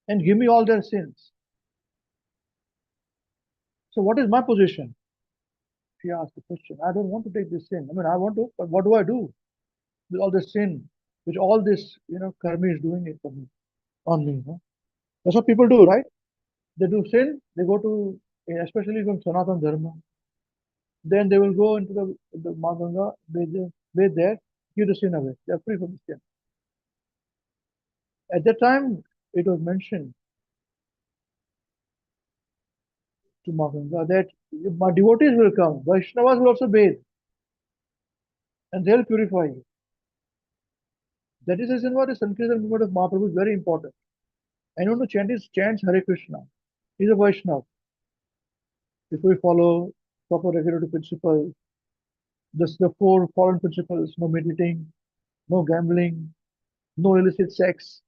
and give me all their sins. So what is my position? She asked the question. I don't want to take this sin. I mean, I want to, but what do I do with all this sin, which all this, karma is doing it for me, on me? That's what people do, right? They do sin, they go to, especially from Sanatana Dharma, then they will go into the Maganga, bathe there, give the sin away. They are free from the sin. At that time, it was mentioned to Maganga that my devotees will come, Vaishnavas will also bathe, and they'll purify you. That is the reason why the Sankirtan movement of Mahaprabhu is very important. Anyone who chants Hare Krishna, he's a Vaishnava. If we follow proper regulative principles, the four foreign principles: no meditating, no gambling, no illicit sex,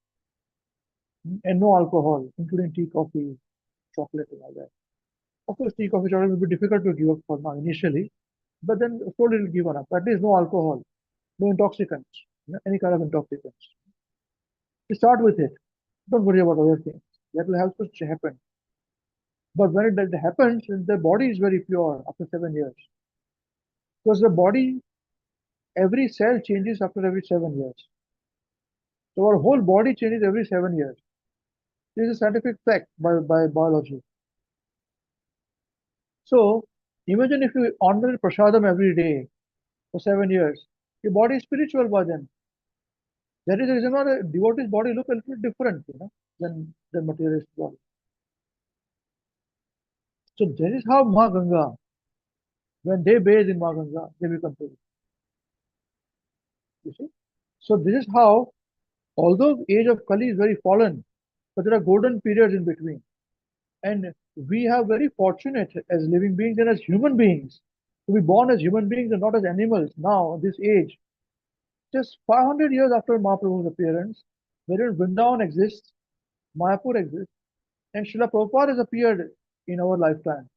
and no alcohol, including tea, coffee, chocolate, and all that. Of course, tea, coffee, chocolate will be difficult to give up for now initially, but then slowly it'll give up. At least no alcohol, no intoxicants, any kind of intoxicants. To start with it, don't worry about other things. That will help us to happen. But when that happens, the body is very pure after 7 years. Because the body, every cell changes after every 7 years. So our whole body changes every 7 years. This is a scientific fact by biology. So imagine if you honor prasadam every day for 7 years, your body is spiritual by then. That is the reason why the devotee's body looks a little different, than materialist body. So that is how Ma Ganga, when they bathe in Ma Ganga, they become pure. You see? So this is how, although age of Kali is very fallen, but there are golden periods in between. And we have very fortunate as living beings and as human beings to be born as human beings and not as animals now, this age. Just 500 years after Mahaprabhu's appearance, wherein Vrindavan exists, Mayapur exists, and Srila Prabhupada has appeared in our lifetime,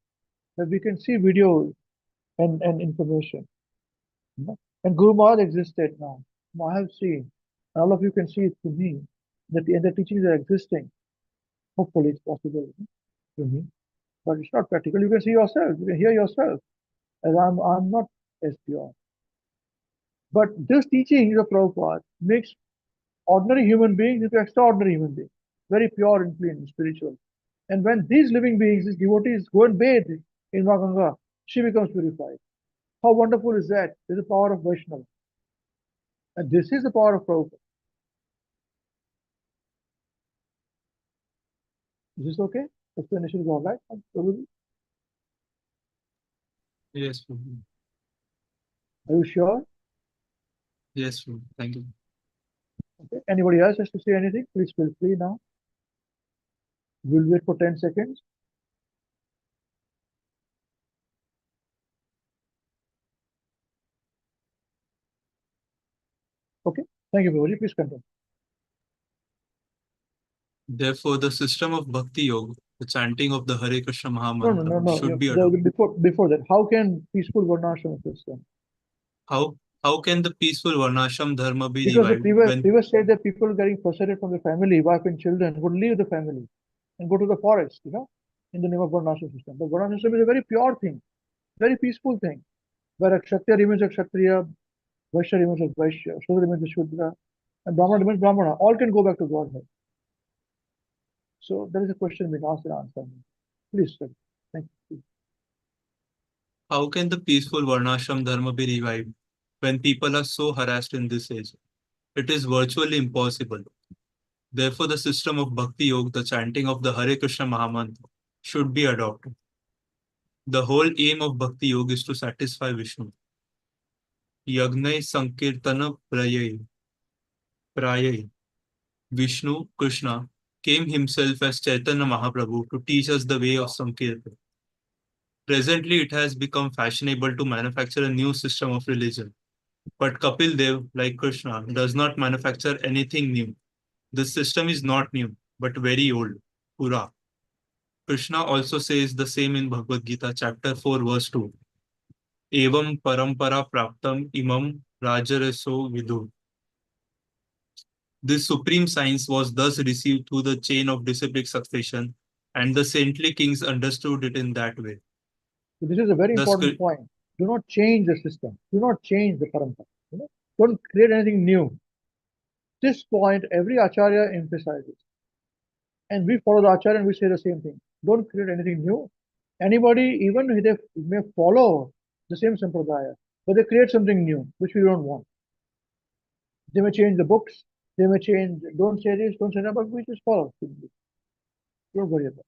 that we can see videos and information. And Guru Maharaj existed now. I have seen, and all of you can see it to me, that the teachings are existing. Hopefully it's possible to me. but it's not practical. You can see yourself, you can hear yourself, as I'm not as pure. But this teaching of Prabhupada makes ordinary human beings into extraordinary human beings, very pure and clean, spiritual. And when these living beings, these devotees, go and bathe in Ganga, she becomes purified. How wonderful is that? This is the power of Vaishnava. And this is the power of Prabhupada. Is this okay? Explanation is all right? Prabhuji? Yes, Prabhu. Are you sure? Yes, Prabhu. Thank you. Okay. Anybody else has to say anything? Please feel free now. We'll wait for 10 seconds. Okay. Thank you, Prabhuji. Please continue. Therefore, the system of Bhakti-yoga, the chanting of the Hare Krishna Mahamantra, No. should be adopted. Before that, how can peaceful Varnashram system? How can the peaceful Varnashram dharma be Because the revived when previous said that people getting frustrated from the family, wife and children, would leave the family and go to the forest, in the name of Varnashram system. But Varnashram system is a very pure thing, very peaceful thing, where a Kshatriya remains a Kshatriya, Vaishya remains a Vaishya, Shudra remains a Shudra, and Brahmana remains Brahmana. All can go back to Godhead. So there is a question being asked and answered. Please, sir. Thank you. how can the peaceful Varnashram dharma be revived when people are so harassed in this age? It is virtually impossible. Therefore, the system of Bhakti Yoga, the chanting of the Hare Krishna Mahamantra, should be adopted. The whole aim of Bhakti Yoga is to satisfy Vishnu. Yagnai Sankirtana Prayai. Vishnu, Krishna, came himself as Chaitanya Mahaprabhu to teach us the way of Sankirtan. Presently, it has become fashionable to manufacture a new system of religion. But Kapil Dev, like Krishna, does not manufacture anything new. This system is not new, but very old. Pura. Krishna also says the same in Bhagavad Gita, chapter 4, verse 2. Evam parampara praptam imam rajareso vidu. This supreme science was thus received through the chain of disciplic succession, and the saintly kings understood it in that way. So this is a very Thus, important point. Do not change the system. Do not change the parampara. Don't create anything new. This point every acharya emphasizes. And we follow the acharya and we say the same thing. Don't create anything new. Anybody, even if they may follow the same sampradaya, but they create something new, which we don't want. They may change the books, they may change, don't say this, don't say that, but we just follow. Don't worry about it.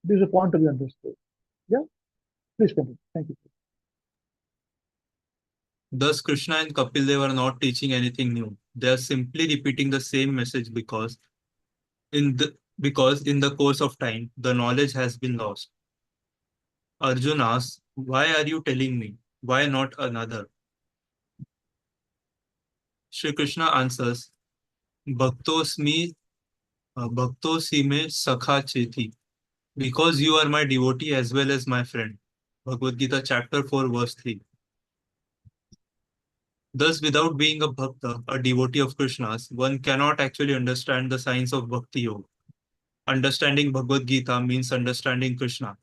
This is a point to be understood. Yeah? Please continue. Thank you. thus, Krishna and Kapil Dev are not teaching anything new. They are simply repeating the same message because in the course of time, the knowledge has been lost. Arjun asks, "Why are you telling me? Why not another?" Shri Krishna answers, Bhaktosmi Bhaktosime Sakha Cheti. Because you are my devotee as well as my friend. Bhagavad Gita chapter 4 verse 3. Thus, without being a bhakta, a devotee of Krishna's, one cannot actually understand the science of Bhakti Yoga. Understanding Bhagavad Gita means understanding Krishna.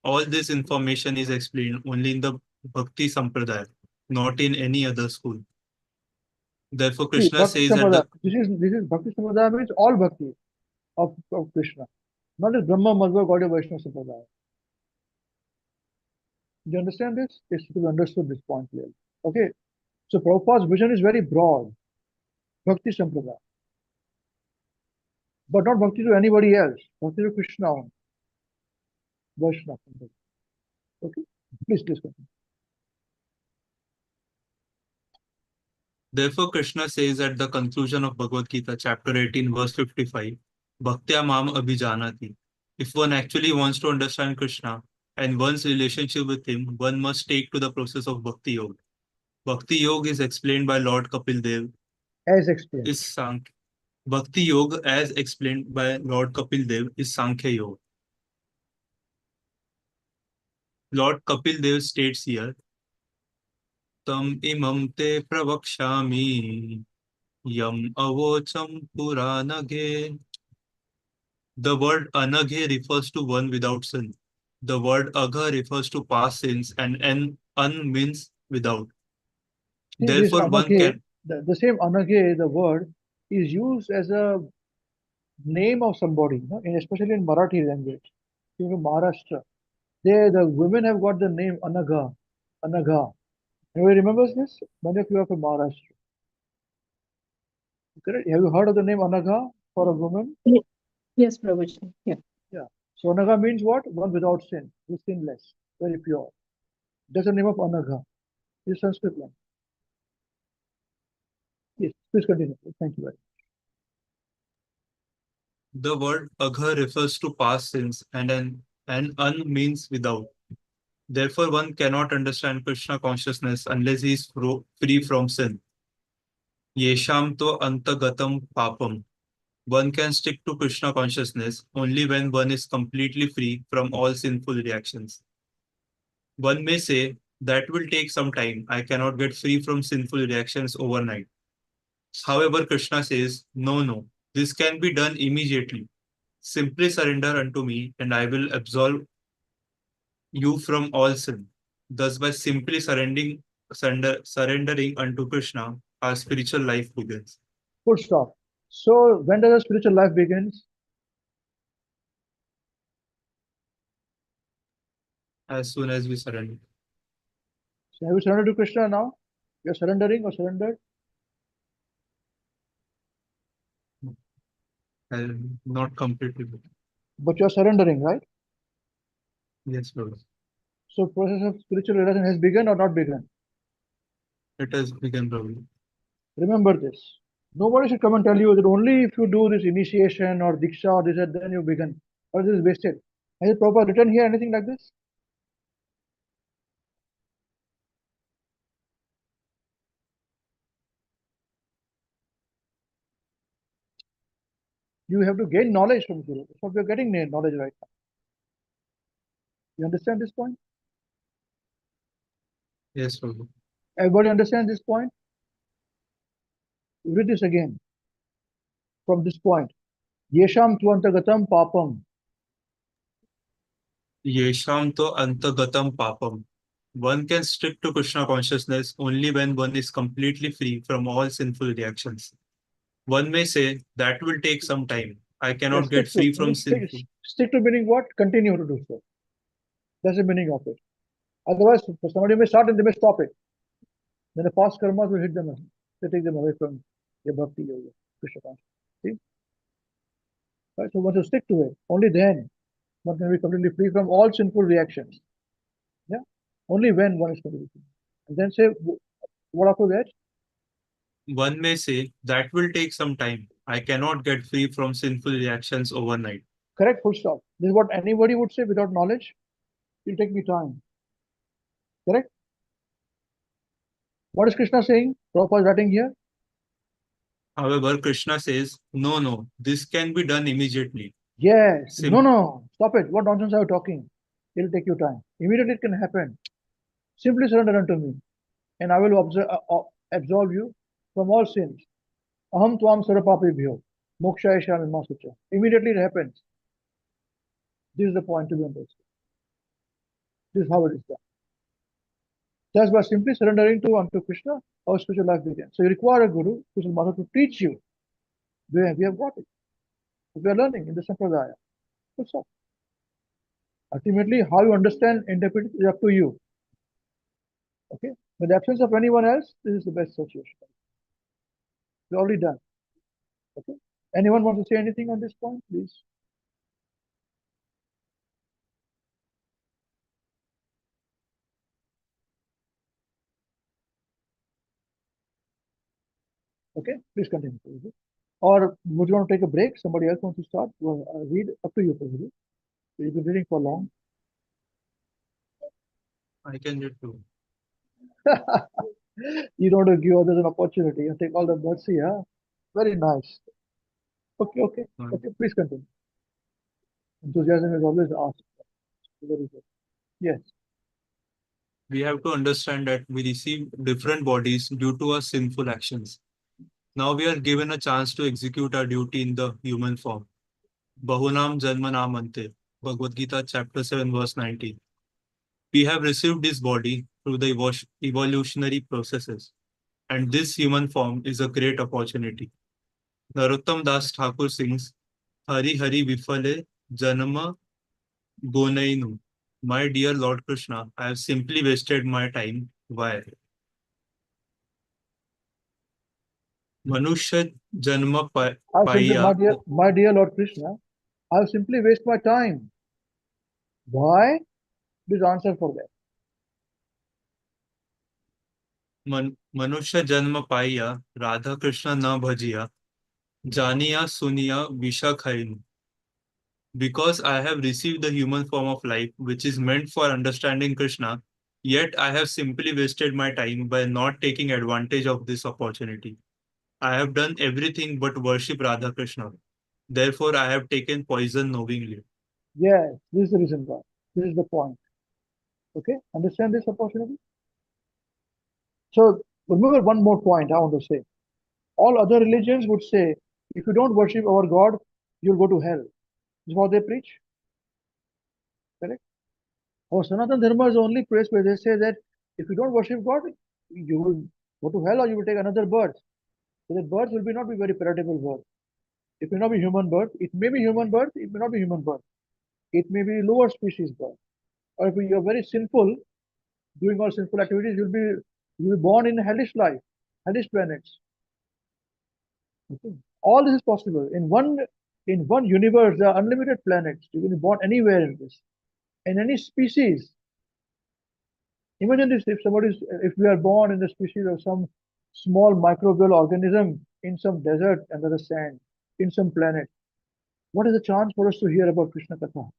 All this information is explained only in the Bhakti Sampradaya, not in any other school. Therefore, See, Krishna Bhakti says at Sampradaya. the This is Bhakti Sampradaya means all Bhakti of Krishna. Not just Brahma, Madhva, Gaudiya, Vaishnava Sampradaya. Do you understand this? It's to be understood this point clearly. Okay. So Prabhupada's vision is very broad. Bhakti Sampradaya. But not Bhakti to anybody else. Bhakti to Krishna only. Vaishnava Sampradaya. Okay? Please continue. Therefore, Krishna says at the conclusion of Bhagavad Gita, chapter 18, verse 55, Bhaktya mam abhijanati. If one actually wants to understand Krishna and one's relationship with him, one must take to the process of Bhakti Yoga. Bhakti Yoga is explained by Lord Kapil Dev. As explained. Is Sankhya. Bhakti Yoga, as explained by Lord Kapil Dev, is Sankhya Yoga. Lord Kapil Dev states here, Tam imam te pravakshami yam avocham puranage. The word anaghe refers to one without sin. The word agha refers to past sins, and un means without. See, this Therefore, one anaghe, can. the same anaghe, the word, is used as a name of somebody, especially in Marathi language. In Maharashtra, the women have got the name Anaga, Anaga. Anybody remembers this? Many of you are from Maharashtra. Correct? Have you heard of the name Anaga for a woman? Yes, Prabhuji. Yeah. Yeah. So Anaga means what? One without sin, who's sinless, very pure. That's the name of Anaga. It's Sanskrit language. Yes, please continue. Thank you very much. The word agha refers to past sins, and un means without. Therefore, one cannot understand Krishna consciousness unless he is free from sin. Yesham to antagatam papam. One can stick to Krishna consciousness only when one is completely free from all sinful reactions. One may say, that will take some time. I cannot get free from sinful reactions overnight. However, Krishna says, no, no, this can be done immediately. Simply surrender unto me, and I will absolve you from all sin. Thus, by simply surrendering unto Krishna, our spiritual life begins. Full stop. So when does the spiritual life begins? As soon as we surrender. So have you surrendered to Krishna now? You're surrendering or surrendered? Not completely. But you're surrendering, right? Yes, Lord. So process of spiritual realization has begun or not begun? It has begun, Prabhu. Remember this. Nobody should come and tell you that only if you do this initiation or diksha or this, then you begin. Or this is wasted. Has it proper written here anything like this? You have to gain knowledge from Guru. That's what we are getting knowledge right now. You understand this point? Yes, Prabhu. Everybody understands this point? Read this again from this point. Yesham tvantagatam papam. Yesham to antagatam papam. One can stick to Krishna consciousness only when one is completely free from all sinful reactions. One may say that will take some time. I cannot get free from sinful. Stick to meaning what? Continue to do so. That's the meaning of it. Otherwise, somebody may start and they may stop it. Then the past karmas will hit them. They take them away from your Bhakti-yoga, Krishna consciousness. See? Right? So once you stick to it, only then one can be completely free from all sinful reactions. Yeah? Only when one is completely free. And then say, what after that? One may say that will take some time. I cannot get free from sinful reactions overnight. Correct, full stop. This is what anybody would say without knowledge. It'll take me time. Correct? What is Krishna saying? Prabhupada is writing here. However, Krishna says, no, no, this can be done immediately. Yes. No. Stop it. What nonsense are you talking? It'll take you time. Immediately it can happen. Simply surrender unto me, and I will absolve you from all sins. Aham tvam sarapapibhyo. Moksha shami masucha. Immediately it happens. This is the point to be understood. This is how it is done. Just by simply surrendering unto Krishna, our spiritual life begins. So you require a guru, spiritual master, to teach you. We have got it. We are learning in the Sampradaya. That's all. Ultimately, how you understand, interpret is up to you. Okay? With the absence of anyone else, this is the best situation. We're already done. Okay? Anyone want to say anything on this point, please? Okay, please continue. Or would you want to take a break? Somebody else wants to start? Well, read up to you, Prabhuji. You've been reading for long. I can read too. You don't want to give others an opportunity. You take all the mercy, huh? Very nice. Okay. Please continue. Enthusiasm is always asked. Very good. Yes. We have to understand that we receive different bodies due to our sinful actions. Now we are given a chance to execute our duty in the human form. Bahunam Janmanamante, Bhagavad Gita, chapter 7, verse 19. We have received this body through the evolutionary processes, and this human form is a great opportunity. Narottam Das Thakur sings, Hari Hari Vifale Janama Gonainu. My dear Lord Krishna, I have simply wasted my time. Why? Manusha Janma I simply, Paya. my dear Lord Krishna, I'll simply waste my time. Why? Please answer for that. मनुष्य जन्म पाइया राधा कृष्ण न भजिया जानिया सुनिया विषा खैनु. Because I have received the human form of life, which is meant for understanding Krishna, yet I have simply wasted my time by not taking advantage of this opportunity. I have done everything but worship Radha Krishna. Therefore, I have taken poison knowingly. Yes, this is the reason why. This is the point. Okay, understand this opportunity? So remember one more point I want to say. All other religions would say, if you don't worship our God, you'll go to hell. This is what they preach. Correct? Our Sanatana Dharma is the only place where they say that if you don't worship God, you will go to hell or you will take another birth. So that birth will not be very palatable birth. It may not be human birth. It may be human birth. It may not be human birth. It may be lower species birth. Or if you are very sinful, doing all sinful activities, you'll be born in hellish life, hellish planets. Okay. All this is possible. In one universe, there are unlimited planets. You can be born anywhere in this. In any species. Imagine this, if we are born in the species of some small microbial organism in some desert under the sand, in some planet. What is the chance for us to hear about Krishna Katha?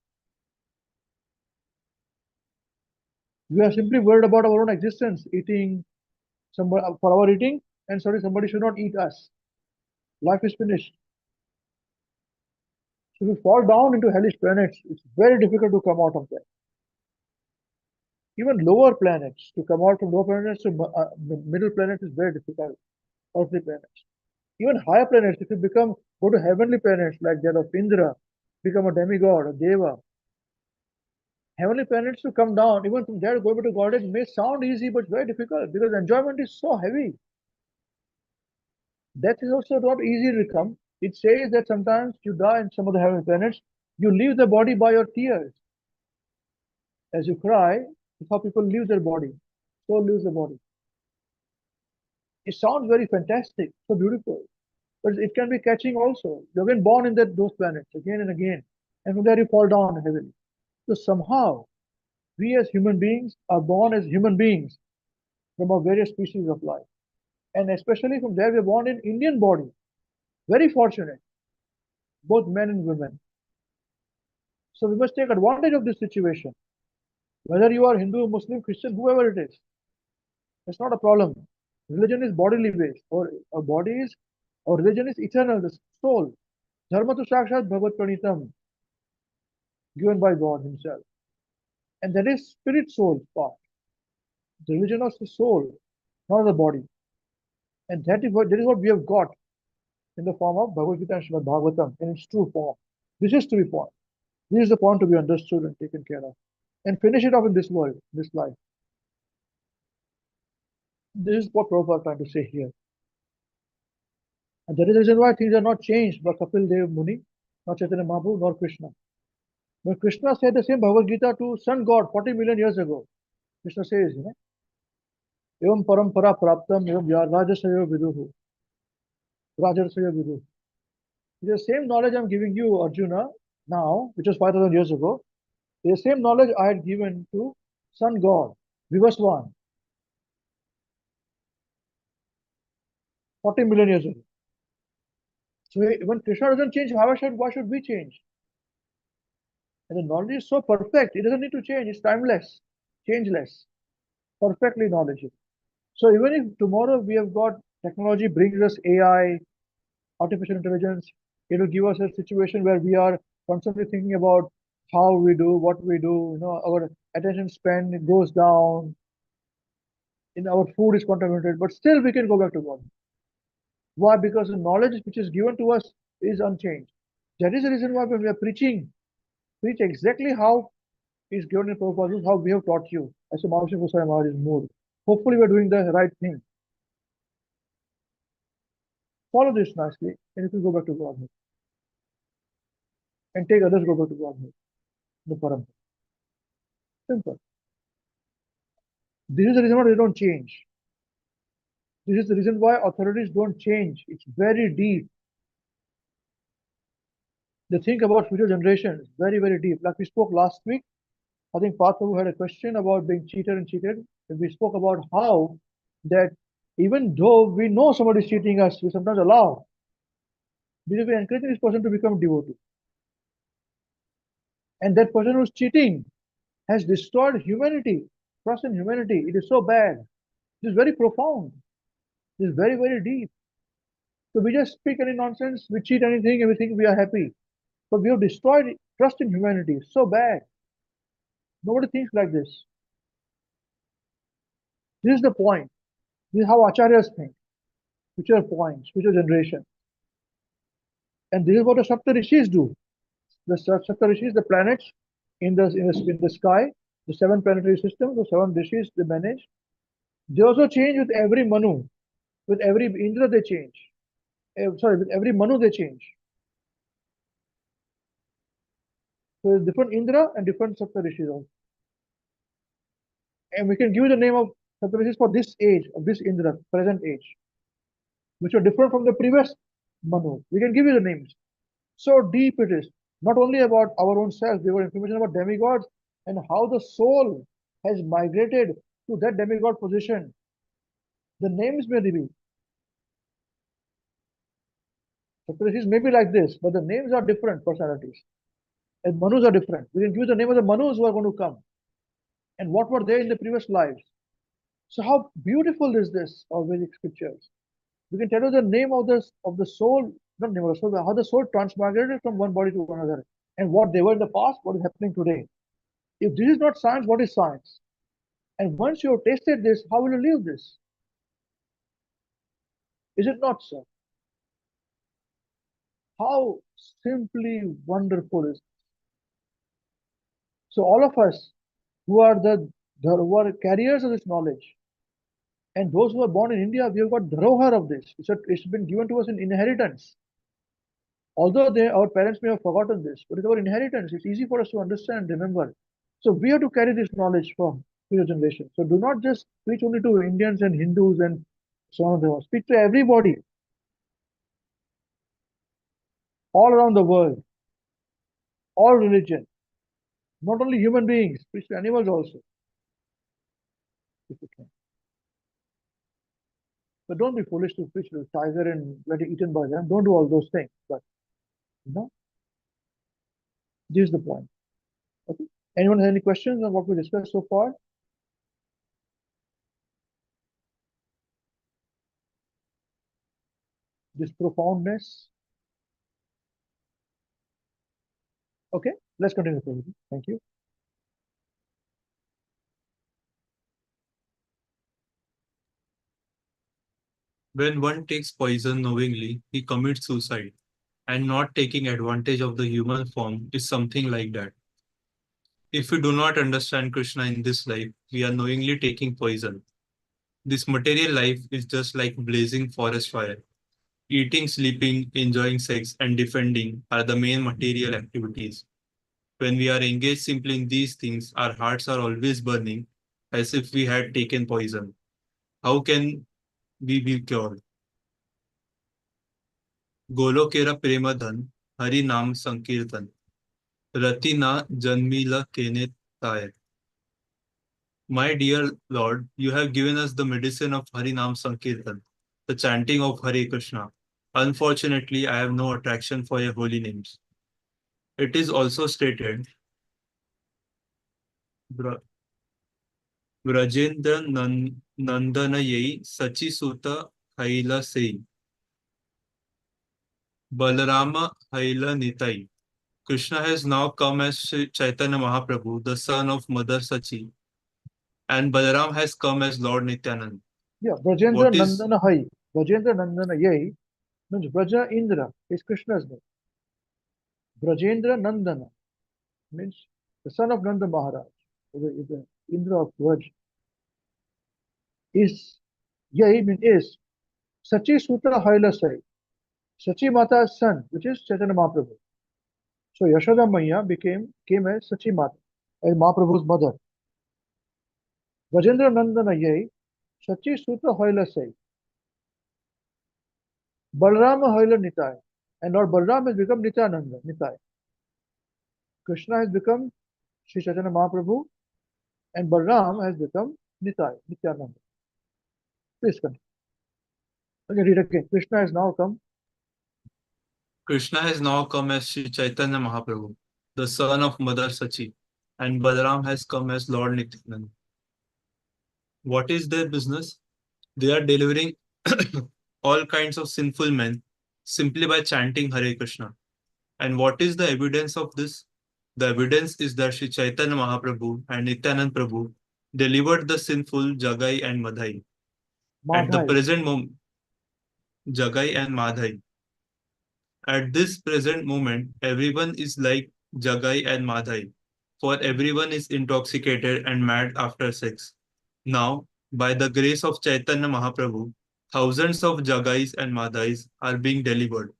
We are simply worried about our own existence, eating somebody for our eating, and sorry, somebody should not eat us. Life is finished. So if we fall down into hellish planets, it's very difficult to come out of that. Even lower planets, to come out from lower planets to middle planets is very difficult. Earthly planets. Even higher planets, if you go to heavenly planets like that of Indra, become a demigod, a deva. Heavenly planets to come down, even from there going to Godhead may sound easy, but very difficult because enjoyment is so heavy. Death is also not easy to come. It says that sometimes you die in some of the heavenly planets, you leave the body by your tears. As you cry, it's how people leave their body. Soul leaves the body. It sounds very fantastic, so beautiful. But it can be catching also. You're again born in those planets again and again. And from there you fall down heavily. So somehow, we as human beings are born as human beings from our various species of life. And especially from there, we are born in Indian body. Very fortunate, both men and women. So we must take advantage of this situation. Whether you are Hindu, Muslim, Christian, whoever it is, it's not a problem. Religion is bodily based, or religion is eternal, the soul. Dharma tu sakshat bhagat pranitam, given by God Himself. And that is spirit soul part. The religion of the soul, not the body. And that is what we have got in the form of Bhagavad Gita and Srimad Bhagavatam in its true form. This is to be point. This is the point to be understood and taken care of. And finish it off in this world, this life. This is what Prabhupada is trying to say here. And that is the reason why things are not changed by Kapil Dev Muni, nor Chaitanya Mahaprabhu, nor Krishna. When Krishna said the same Bhagavad Gita to Sun God 40 million years ago, Krishna says, Evam parampara praptam evam rajasayo viduhu. Rajasayo viduhu. The same knowledge I'm giving you, Arjuna, now, which was 5,000 years ago, the same knowledge I had given to Sun God, Vivaswan, 40 million years ago. So when Krishna doesn't change, why should we change? And the knowledge is so perfect, it doesn't need to change, it's timeless, changeless, perfectly knowledgeable. So even if tomorrow we have got technology brings us AI, artificial intelligence, it will give us a situation where we are constantly thinking about how we do, what we do, our attention span goes down, our food is contaminated, but still we can go back to God. Why? Because the knowledge which is given to us is unchanged. That is the reason why when we are preaching, preach exactly how is given in Prabhupada's, how we have taught you. As a Mahasi Goswami Maharaj is more. Hopefully, we are doing the right thing. Follow this nicely, and if you go back to Godhead, and take others go back to Godhead, the Param. Simple. This is the reason why they don't change. This is the reason why authorities don't change. It's very deep. They think about future generations, very, very deep. Like we spoke last week, I think Parth Prabhu had a question about being cheated and cheated. And we spoke about how that even though we know somebody is cheating us, we sometimes allow, because we are encouraging this person to become devotee. And that person who's cheating has destroyed humanity, trust in humanity. It is so bad. It is very profound. It is very, very deep. So we just speak any nonsense, we cheat anything, and we think we are happy. But we have destroyed trust in humanity. So bad. Nobody thinks like this. This is the point. This is how acharyas think. Future points, future generation. And this is what the Sapta Rishis do. The Sapta Rishis, the planets in the sky, the 7 planetary systems, the 7 Rishis they manage. They also change with every Manu. With every Indra they change. With every Manu they change. So there's different Indra and different Sapta Rishis also. And we can give you the name of Sapta Rishis for this age, of this Indra, present age, which are different from the previous Manu. We can give you the names. So deep it is. Not only about our own self, we have information about demigods and how the soul has migrated to that demigod position. The names may reveal. Sapta Rishis may be like this, but the names are different personalities. And Manus are different. We can give you the name of the Manus who are going to come. And what were they in the previous lives. So how beautiful is this, our Vedic scriptures? We can tell you the name of the soul, not name of the soul, how the soul transmigrated from one body to another, and what they were in the past, what is happening today. If this is not science, what is science? And once you have tasted this, how will you live this? Is it not so? How simply wonderful is it? So all of us who are who are carriers of this knowledge, and those who are born in India, we have got dharohar of this. It's been given to us in inheritance. Although our parents may have forgotten this, but it's our inheritance. It's easy for us to understand and remember. So we have to carry this knowledge from future generations. So do not just preach only to Indians and Hindus and so on and so on. Speak to everybody, all around the world, all religion, not only human beings, preach to animals also, if you can. But don't be foolish to preach to the tiger and let it eaten by them. Don't do all those things. But this is the point. Okay. Anyone has any questions on what we discussed so far? This profoundness. Okay, let's continue. Thank you. When one takes poison knowingly, he commits suicide, and not taking advantage of the human form is something like that. If we do not understand Krishna in this life, we are knowingly taking poison. This material life is just like blazing forest fire. Eating, sleeping, enjoying sex, and defending are the main material activities. When we are engaged simply in these things, our hearts are always burning as if we had taken poison. How can we be cured? गोलोकेरा प्रेमधन Hari नाम संकीर्तन रति ना जन्मीला केने ताय. My dear Lord, you have given us the medicine of Hari Nam Sankirtan, the chanting of Hare Krishna. Unfortunately, I have no attraction for your holy names. It is also stated, Brajendra Nandanayi Sachi Suta Haila Sei, Balarama Haila Nitai. Krishna has now come as Chaitanya Mahaprabhu, the son of Mother Sachi, and Balaram has come as Lord Nityanand. Yeah, Brajendra What is Nandana Hai. Brajendra Nandana Yai means Braja Indra is Krishna's name. Brajendra Nandana means the son of Nanda Maharaj, is the Indra of Vraj. Is Yai means is Sachi Sutra Haila Sai, Sachi Mata's son, which is Chaitanya Mahaprabhu. So Yashoda Maya came as Sachi Mata, as Mahaprabhu's mother. Brajendra Nandana Yai, Sachi Sutra Haila Sai, Balrama Haila Nitai, and Lord Balram has become Nityananda, Nitai. Krishna has become Sri Chaitanya Mahaprabhu, and Balram has become Nitai, Nityananda. Please continue. Okay, read again. Krishna has now come. Krishna has now come as Sri Chaitanya Mahaprabhu, the son of Mother Sachi, and Balaram has come as Lord Nityananda. What is their business? They are delivering all kinds of sinful men simply by chanting Hare Krishna. And what is the evidence of this? The evidence is that Sri Chaitanya Mahaprabhu and Nityanand Prabhu delivered the sinful Jagai and Madhai. At the Madhai. present moment, Jagai and Madhai. At this present moment, everyone is like Jagai and Madhai, for everyone is intoxicated and mad after sex. Now, by the grace of Chaitanya Mahaprabhu, thousands of Jagais and Madhais are being delivered.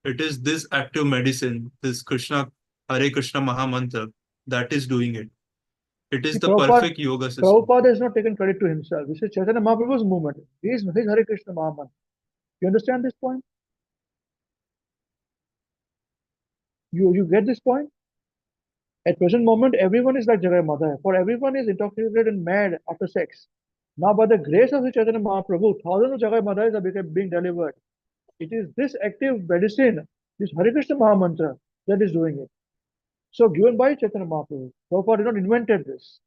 It is this active medicine, this Krishna Hare Krishna Mahamantra, that is doing it. It is See, the perfect yoga system. Prabhupada has not taken credit to himself. This is Chaitanya Mahaprabhu's movement. His Hare Krishna Mahamantra. You understand this point? You get this point? At present moment, everyone is like Jagai Madhai, for everyone is intoxicated and mad after sex. Now, by the grace of the Chaitanya Mahaprabhu, thousands of Jagai Madhais are being delivered. It is this active medicine, this Hare Krishna Mahamantra, that is doing it. So, given by Chaitanya Mahaprabhu. Prabhupada did not invented this.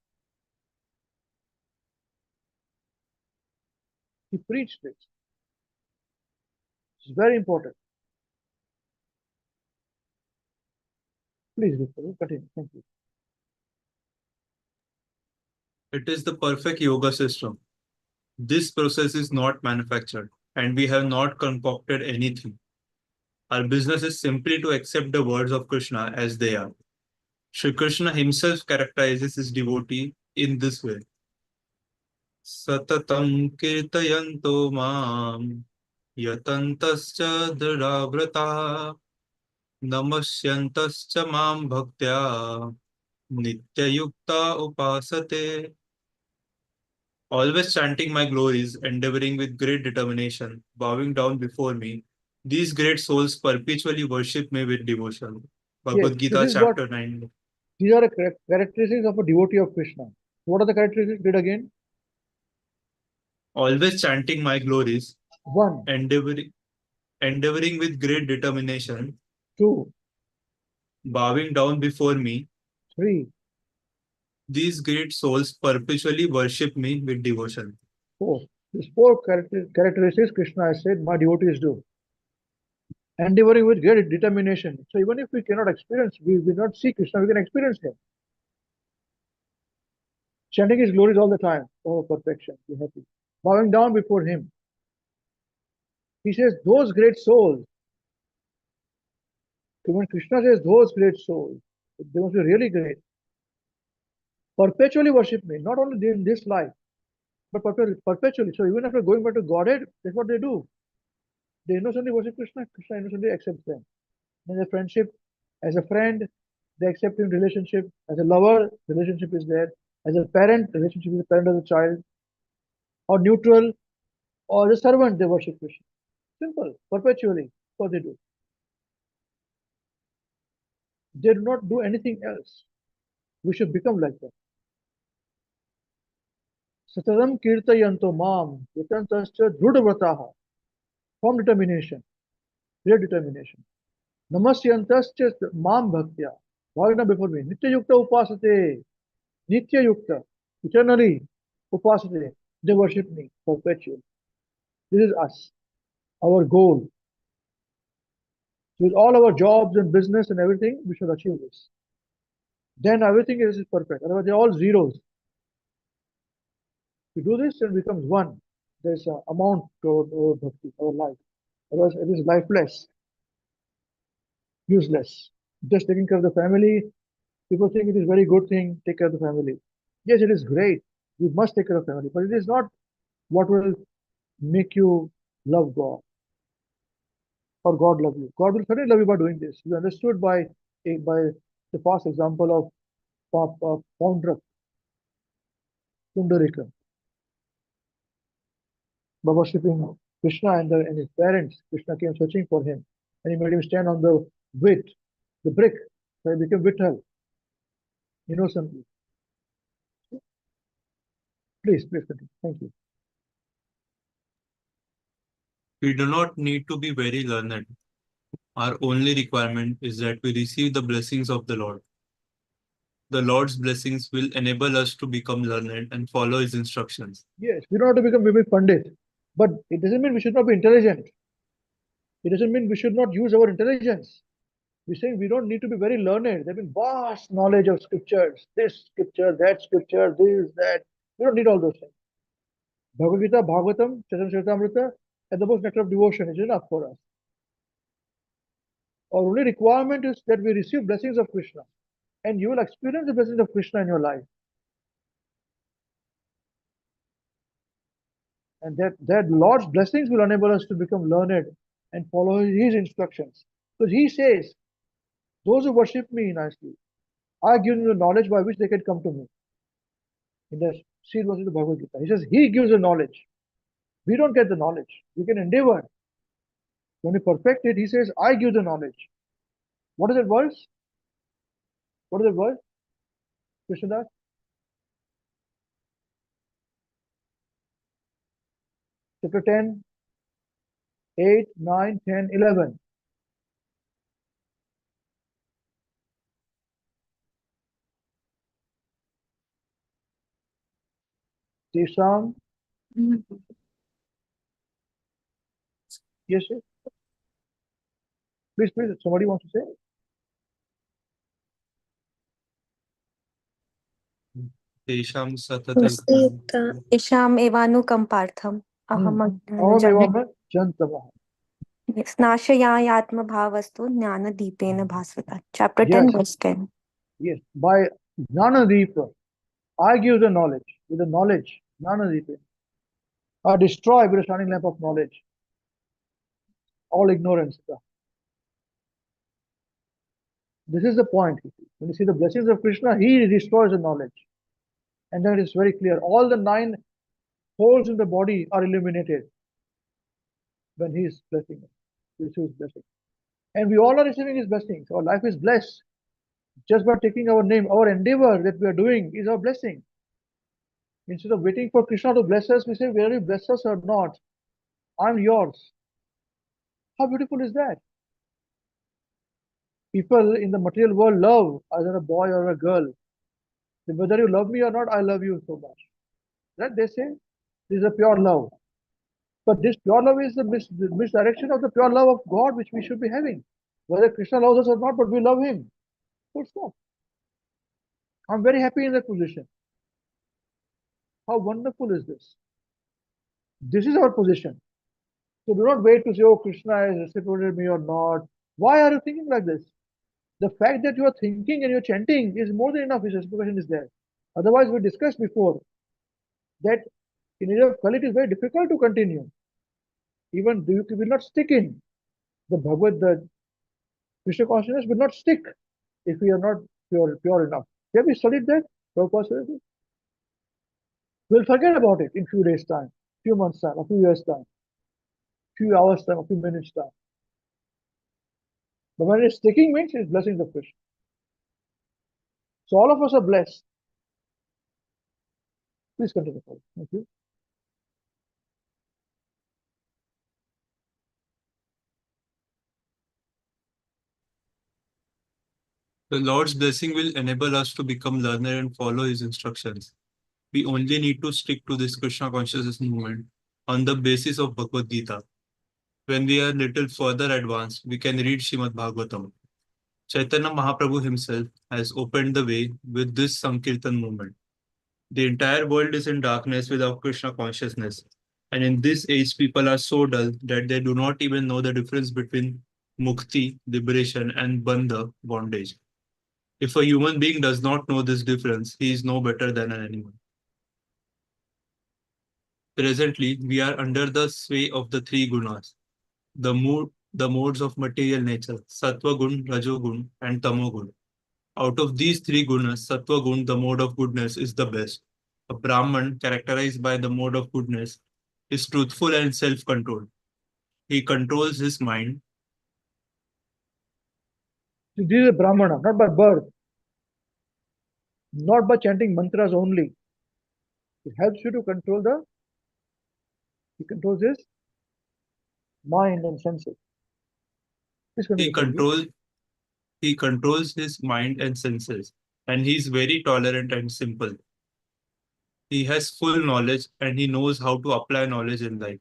He preached this. It's very important. Please, continue. Thank you. It is the perfect yoga system. This process is not manufactured, and we have not concocted anything. Our business is simply to accept the words of Krishna as they are. Shri Krishna himself characterizes his devotee in this way. Satatam kirtayanto mam yatantascha dhravrata namasyantascha mam bhaktya nityayukta upasate. Always chanting my glories, endeavoring with great determination, bowing down before me, these great souls perpetually worship me with devotion. Yes, Bhagavad this Gita, is what chapter 9. these are the characteristics of a devotee of Krishna. What are the characteristics? Read again. Always chanting my glories, One, endeavoring with great determination, two, bowing down before me, three, these great souls perpetually worship me with devotion. four. These four characteristics Krishna has said my devotees do. Endeavoring with great determination. So even if we cannot experience, we will not see Krishna, we can experience him. Chanting his glories all the time. Oh, perfection. Be happy. Bowing down before him. He says, those great souls. So when Krishna says those great souls, they must be really great. Perpetually worship me, not only in this life, but perpetually. So even after going back to Godhead, that's what they do. They innocently worship Krishna, Krishna innocently accepts them. As a friendship, as a friend, they accept him relationship. As a lover, relationship is there. As a parent, relationship is a parent of the child. Or neutral, or as a servant, they worship Krishna. Simple, perpetually. That's what they do. They do not do anything else. We should become like that. Satatam kirtayanto mam yatantascha drudvrataha. Firm determination, great determination. Namasyantascha mam bhaktya. Bhagna before me. Nitya yukta upasate. Nitya yukta. Eternally upasate. They worship me perpetually. This is us. Our goal. With all our jobs and business and everything, we should achieve this. Then everything is perfect. Otherwise, they're all zeros. If we do this, it becomes one. There's an amount to our bhakti, our life. Otherwise, it is lifeless, useless. Just taking care of the family. People think it is a very good thing, take care of the family. Yes, it is great. We must take care of family, but it is not what will make you love God or God love you. God will certainly love you by doing this. You understood by the past example of Poundrak, Pundarika, by worshipping Krishna and his parents. Krishna came searching for him, and he made him stand on the brick, so he became Vittal, innocently. Please continue. Thank you. We do not need to be very learned. Our only requirement is that we receive the blessings of the Lord. The Lord's blessings will enable us to become learned and follow his instructions. Yes, we don't have to become Vivek Pandit, but it doesn't mean we should not be intelligent. It doesn't mean we should not use our intelligence. We're saying we don't need to be very learned. There have been vast knowledge of scriptures, this scripture, that scripture, this, that. We don't need all those things. Bhagavad Gita, Bhagavatam, Chaitanya Charitamrita, and the most nectar of devotion is enough for us. Our only requirement is that we receive blessings of Krishna, and you will experience the blessings of Krishna in your life. And that Lord's blessings will enable us to become learned and follow his instructions. Because he says, those who worship me nicely, I give them the knowledge by which they can come to me. In the seed verse of the Bhagavad Gita, he says, he gives the knowledge. We don't get the knowledge. We can endeavor. When we perfect it, he says, I give the knowledge. What is that verse? What is that verse? Krishnadas? Chapter 10, 8, 9, 10, 11. Tesham. Yes, yes. Please, somebody wants to say? Tesham Isham evanukampartham aham Aham jantamah. Snashayayatma bhavastu jnana deepena bhasvata. Chapter 10, verse 10. Yes, by Jnana Deepa, I give the knowledge. With the knowledge, Jnana Deepa, I destroy with a shining lamp of knowledge all ignorance. This is the point. When you see the blessings of Krishna, he destroys the knowledge. And then it is very clear. All the 9 holes in the body are illuminated when he is blessing us. He receives blessing. And we all are receiving his blessings. Our life is blessed. Just by taking our name, our endeavor that we are doing is our blessing. Instead of waiting for Krishna to bless us, we say, whether you bless us or not, I'm yours. How beautiful is that? People in the material world love either a boy or a girl. Whether you love me or not, I love you so much. That they say this is a pure love. But this pure love is the misdirection of the pure love of God which we should be having. Whether Krishna loves us or not, but we love him. Full stop. I'm very happy in that position. How wonderful is this? This is our position. So do not wait to say, oh, Krishna has reciprocated me or not. Why are you thinking like this? The fact that you are thinking and you're chanting is more than enough. His reciprocation is there. Otherwise, we discussed before that in area of Kali, it is very difficult to continue. Even you will not stick in. The Krishna consciousness will not stick if we are not pure enough. Have we studied that? We'll forget about it in few days' time, few months' time, a few years' time, few hours' time, a few minutes' time. But when it's sticking means it's blessings of Krishna. So all of us are blessed. Please continue. Thank you. The Lord's blessing will enable us to become learned and follow his instructions. We only need to stick to this Krishna consciousness movement on the basis of Bhagavad Gita. When we are little further advanced, we can read Srimad Bhagavatam. Chaitanya Mahaprabhu himself has opened the way with this Sankirtan movement. The entire world is in darkness without Krishna consciousness. And in this age, people are so dull that they do not even know the difference between mukti, liberation, and bandha, bondage. If a human being does not know this difference, he is no better than an animal. Presently, we are under the sway of the three gunas, the modes of material nature, sattva gun, rajogun, and tamogun. Out of these three gunas, sattva gun, the mode of goodness, is the best. A Brahman, characterized by the mode of goodness, is truthful and self-controlled. He controls his mind. This is a Brahmana, not by birth, not by chanting mantras only. It helps you to control he controls his mind and senses. Please He continue, Prabhuji. controls he controls his mind and senses, and he is very tolerant and simple. He has full knowledge and he knows how to apply knowledge in life.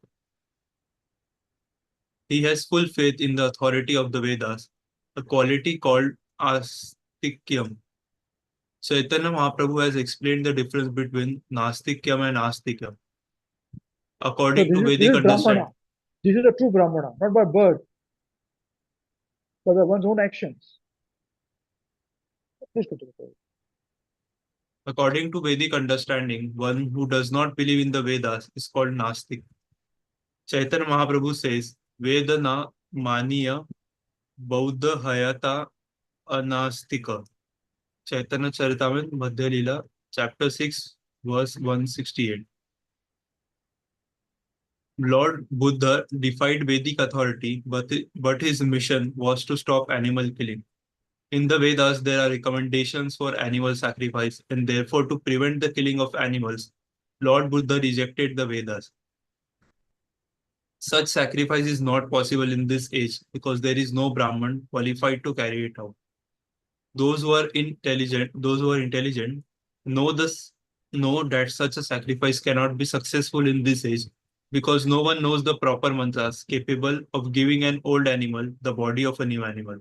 He has full faith in the authority of the Vedas, a quality called astikyam. Chaitanya Mahaprabhu has explained the difference between nastikyam and astikyam. So According to this Vedic is Brahmana. understanding, This is a true Brahmana, not by birth, but by one's own actions. Please continue, Prabhuji. according to Vedic understanding, one who does not believe in the Vedas is called Nastik. Chaitanya Mahaprabhu says, Veda na maniya Bauddha hayata anastika. Chaitanya Charitamrita Madhya Leela, chapter 6, verse 168. Lord Buddha defied Vedic authority, but his mission was to stop animal killing. In the Vedas, there are recommendations for animal sacrifice, and therefore, to prevent the killing of animals, Lord Buddha rejected the Vedas. Such sacrifice is not possible in this age because there is no Brahman qualified to carry it out. Those who are intelligent know this know that such a sacrifice cannot be successful in this age because no one knows the proper mantras capable of giving an old animal the body of a new animal.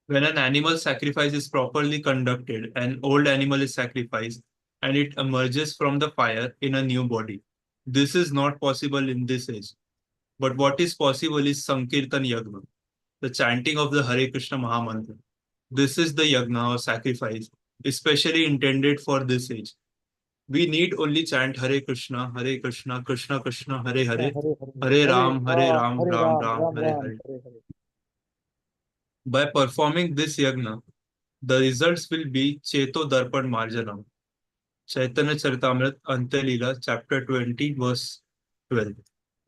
When an animal sacrifice is properly conducted, an old animal is sacrificed and it emerges from the fire in a new body. This is not possible in this age. But what is possible is Sankirtan Yagna, the chanting of the Hare Krishna Mahamantra. This is the yagna or sacrifice, especially intended for this age. We need only chant Hare Krishna, Krishna Krishna, Hare Hare, Hare Ram, Hare Ram Ram, Ram, Ram Hare Ram, Hare. Hare Hare. By performing this yagna, the results will be Cheto Darpan Marjanam. Chaitanya Charitamrita Antya Leela, chapter 20, verse 12.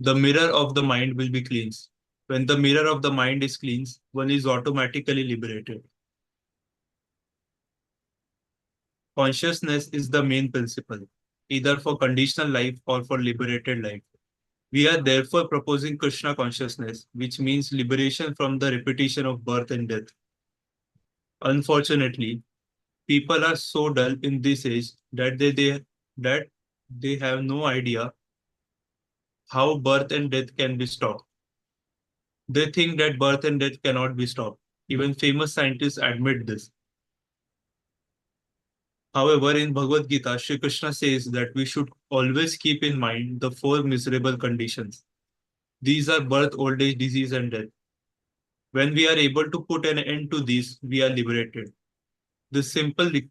The mirror of the mind will be cleansed. When the mirror of the mind is cleansed, one is automatically liberated. Consciousness is the main principle, either for conditional life or for liberated life. We are therefore proposing Krishna consciousness, which means liberation from the repetition of birth and death. Unfortunately, people are so dull in this age that they have no idea how birth and death can be stopped. They think that birth and death cannot be stopped. Even famous scientists admit this. However, in Bhagavad Gita, Shri Krishna says that we should always keep in mind the four miserable conditions. These are birth, old age, disease, and death. When we are able to put an end to these, we are liberated. This simply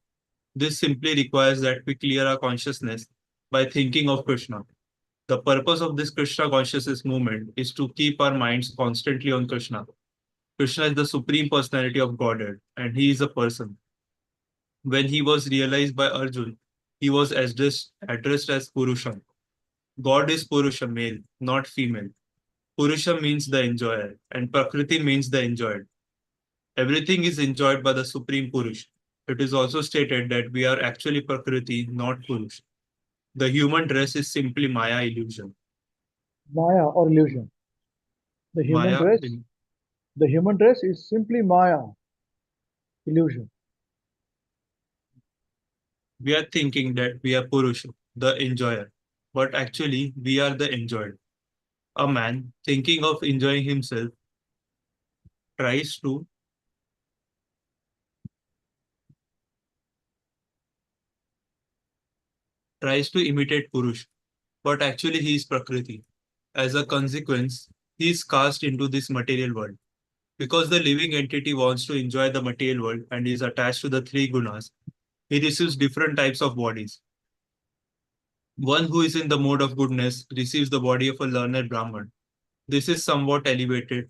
requires that we clear our consciousness by thinking of Krishna. The purpose of this Krishna consciousness movement is to keep our minds constantly on Krishna. Krishna is the supreme personality of Godhead, and he is a person. When he was realized by Arjun, he was addressed as Purusha. God is Purusha, male, not female. Purusha means the enjoyer, and Prakriti means the enjoyed. Everything is enjoyed by the Supreme Purush. It is also stated that we are actually Prakriti, not Purush. The human dress is simply Maya illusion. Maya or illusion. The human Maya, dress, the human dress is simply Maya, illusion. we are thinking that we are Purusha, the enjoyer, but actually we are the enjoyed. A man thinking of enjoying himself tries to imitate Purush, but actually he is Prakriti. As a consequence, he is cast into this material world. Because the living entity wants to enjoy the material world and is attached to the three gunas, he receives different types of bodies. One who is in the mode of goodness receives the body of a learned Brahman. This is somewhat elevated,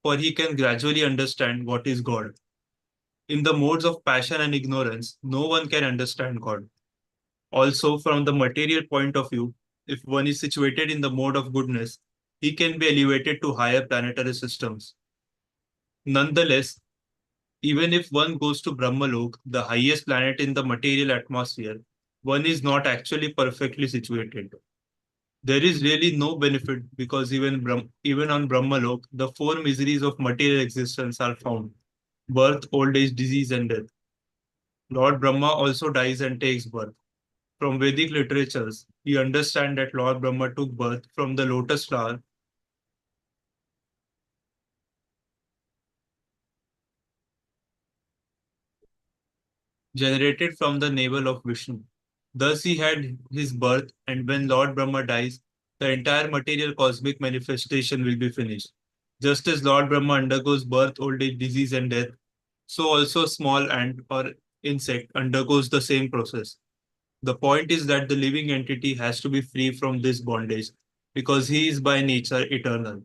for he can gradually understand what is God. In the modes of passion and ignorance, no one can understand God. Also, from the material point of view, if one is situated in the mode of goodness, he can be elevated to higher planetary systems. Nonetheless, even if one goes to Brahmalok, the highest planet in the material atmosphere, one is not actually perfectly situated. There is really no benefit because even on Brahmalok, the four miseries of material existence are found: birth, old age, disease, and death. Lord Brahma also dies and takes birth. From Vedic literatures, we understand that Lord Brahma took birth from the lotus flower generated from the navel of Vishnu. Thus he had his birth, and when Lord Brahma dies, the entire material cosmic manifestation will be finished. Just as Lord Brahma undergoes birth, old age, disease, and death, so also small ant or insect undergoes the same process. The point is that the living entity has to be free from this bondage because he is by nature eternal.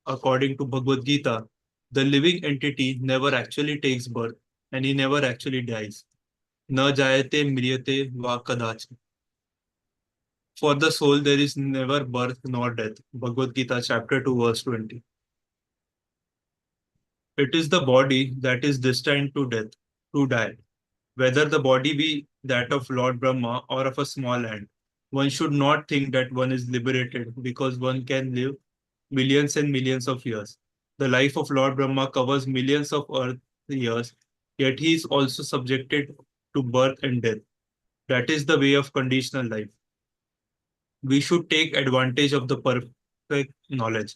According to Bhagavad Gita, the living entity never actually takes birth and he never actually dies. Na jayate mriyate va kadacha. For the soul, there is never birth nor death. Bhagavad Gita, chapter 2, verse 20. It is the body that is destined to death, to die. Whether the body be that of Lord Brahma or of a small ant, one should not think that one is liberated because one can live millions and millions of years. The life of Lord Brahma covers millions of earth years, yet he is also subjected to birth and death. That is the way of conditional life. We should take advantage of the perfect knowledge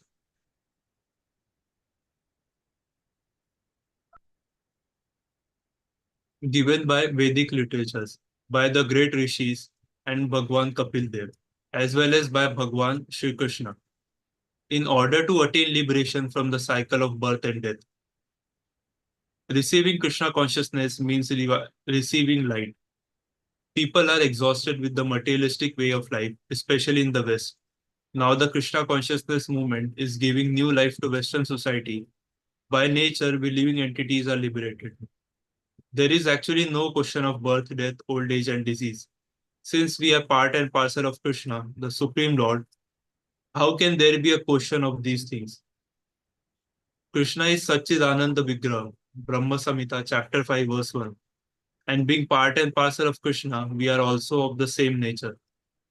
given by Vedic literatures, by the great rishis and Bhagwan Kapil Dev, as well as by Bhagwan Shri Krishna, in order to attain liberation from the cycle of birth and death. Receiving Krishna consciousness means receiving light. People are exhausted with the materialistic way of life, especially in the West. Now the Krishna consciousness movement is giving new life to Western society. By nature, we living entities are liberated. There is actually no question of birth, death, old age, and disease. Since we are part and parcel of Krishna, the Supreme Lord, how can there be a question of these things? Krishna is Satchidananda Vigraha, Brahma Samhita, chapter 5, verse 1. And being part and parcel of Krishna, we are also of the same nature.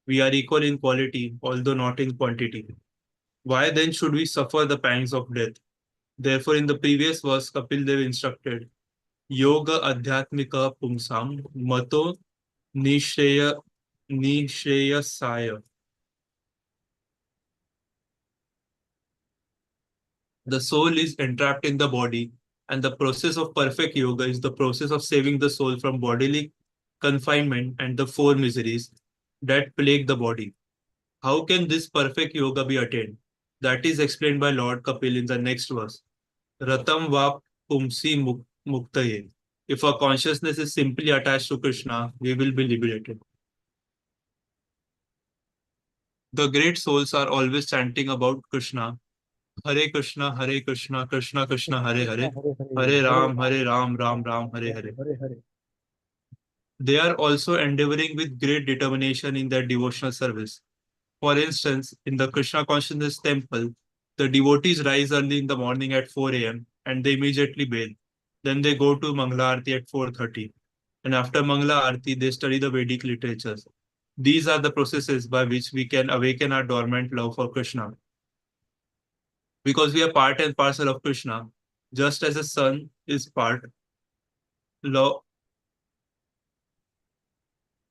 We are equal in quality, although not in quantity. Why then should we suffer the pangs of death? Therefore, in the previous verse, Kapil Dev instructed, Yoga Adhyatmika Pumsam Mato Nishreyasaya. The soul is entrapped in the body, and the process of perfect yoga is the process of saving the soul from bodily confinement and the four miseries that plague the body. How can this perfect yoga be attained? That is explained by Lord Kapil in the next verse. Ratam va pumsi muktaye. If our consciousness is simply attached to Krishna, we will be liberated. The great souls are always chanting about Krishna. Hare Krishna, Krishna Krishna, Hare Hare. Hare Ram, Ram Ram, Hare Hare. Hare Hare. They are also endeavoring with great determination in their devotional service. For instance, in the Krishna Consciousness Temple, the devotees rise early in the morning at 4 a.m. and they immediately bathe. Then they go to Mangala Aarti at 4:30. And after Mangala Aarti, they study the Vedic literatures. These are the processes by which we can awaken our dormant love for Krishna. Because we are part and parcel of Krishna, just as a son is love,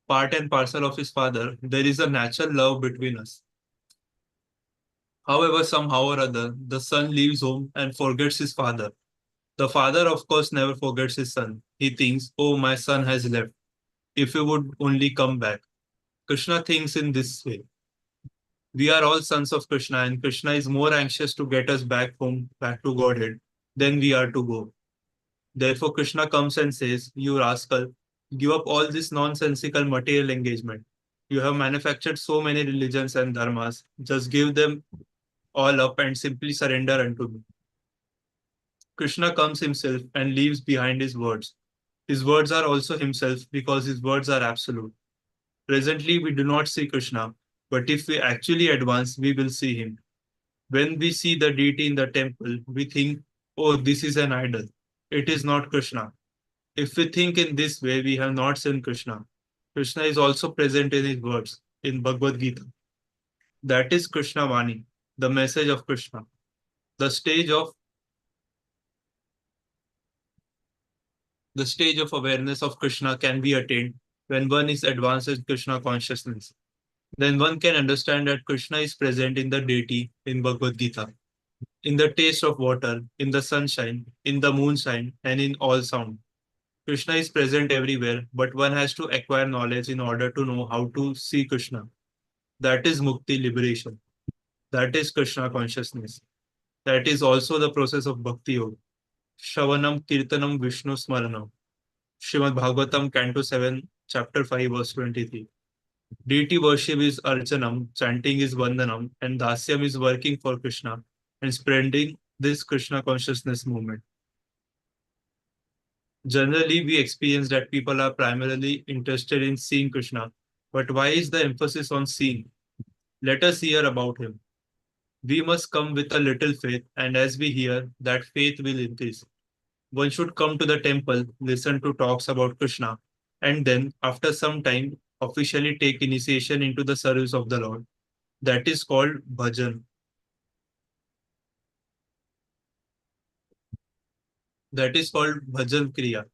part and parcel of his father, there is a natural love between us. However, somehow or other, the son leaves home and forgets his father. The father, of course, never forgets his son. He thinks, oh, my son has left. If he would only come back. Krishna thinks in this way. We are all sons of Krishna, and Krishna is more anxious to get us back home, back to Godhead, than we are to go. Therefore, Krishna comes and says, "You rascal, give up all this nonsensical material engagement. You have manufactured so many religions and dharmas. Just give them all up and simply surrender unto me." Krishna comes himself and leaves behind his words. His words are also himself because his words are absolute. Presently, we do not see Krishna, but if we actually advance, we will see him. When we see the deity in the temple, we think, "Oh, this is an idol. It is not Krishna." If we think in this way, we have not seen Krishna. Krishna is also present in his words in Bhagavad Gita. That is Krishna Vani, the message of Krishna. The stage of the stage of awareness of Krishna can be attained when one is advanced in Krishna consciousness. Then one can understand that Krishna is present in the deity in Bhagavad Gita, in the taste of water, in the sunshine, in the moonshine, and in all sound. Krishna is present everywhere, but one has to acquire knowledge in order to know how to see Krishna. That is Mukti, liberation. That is Krishna consciousness. That is also the process of Bhakti-yoga. Shravanam, Kirtanam, Vishnu Smaranam. Srimad Bhagavatam, Canto 7, Chapter 5, verse 23. Deity worship is Archanam, chanting is Vandanam, and Dasyam is working for Krishna and spreading this Krishna consciousness movement. Generally, we experience that people are primarily interested in seeing Krishna, but why is the emphasis on seeing? Let us hear about him. We must come with a little faith, and as we hear, that faith will increase. One should come to the temple, listen to talks about Krishna, and then, after some time, officially take initiation into the service of the Lord. That is called bhajan. That is called bhajan kriya.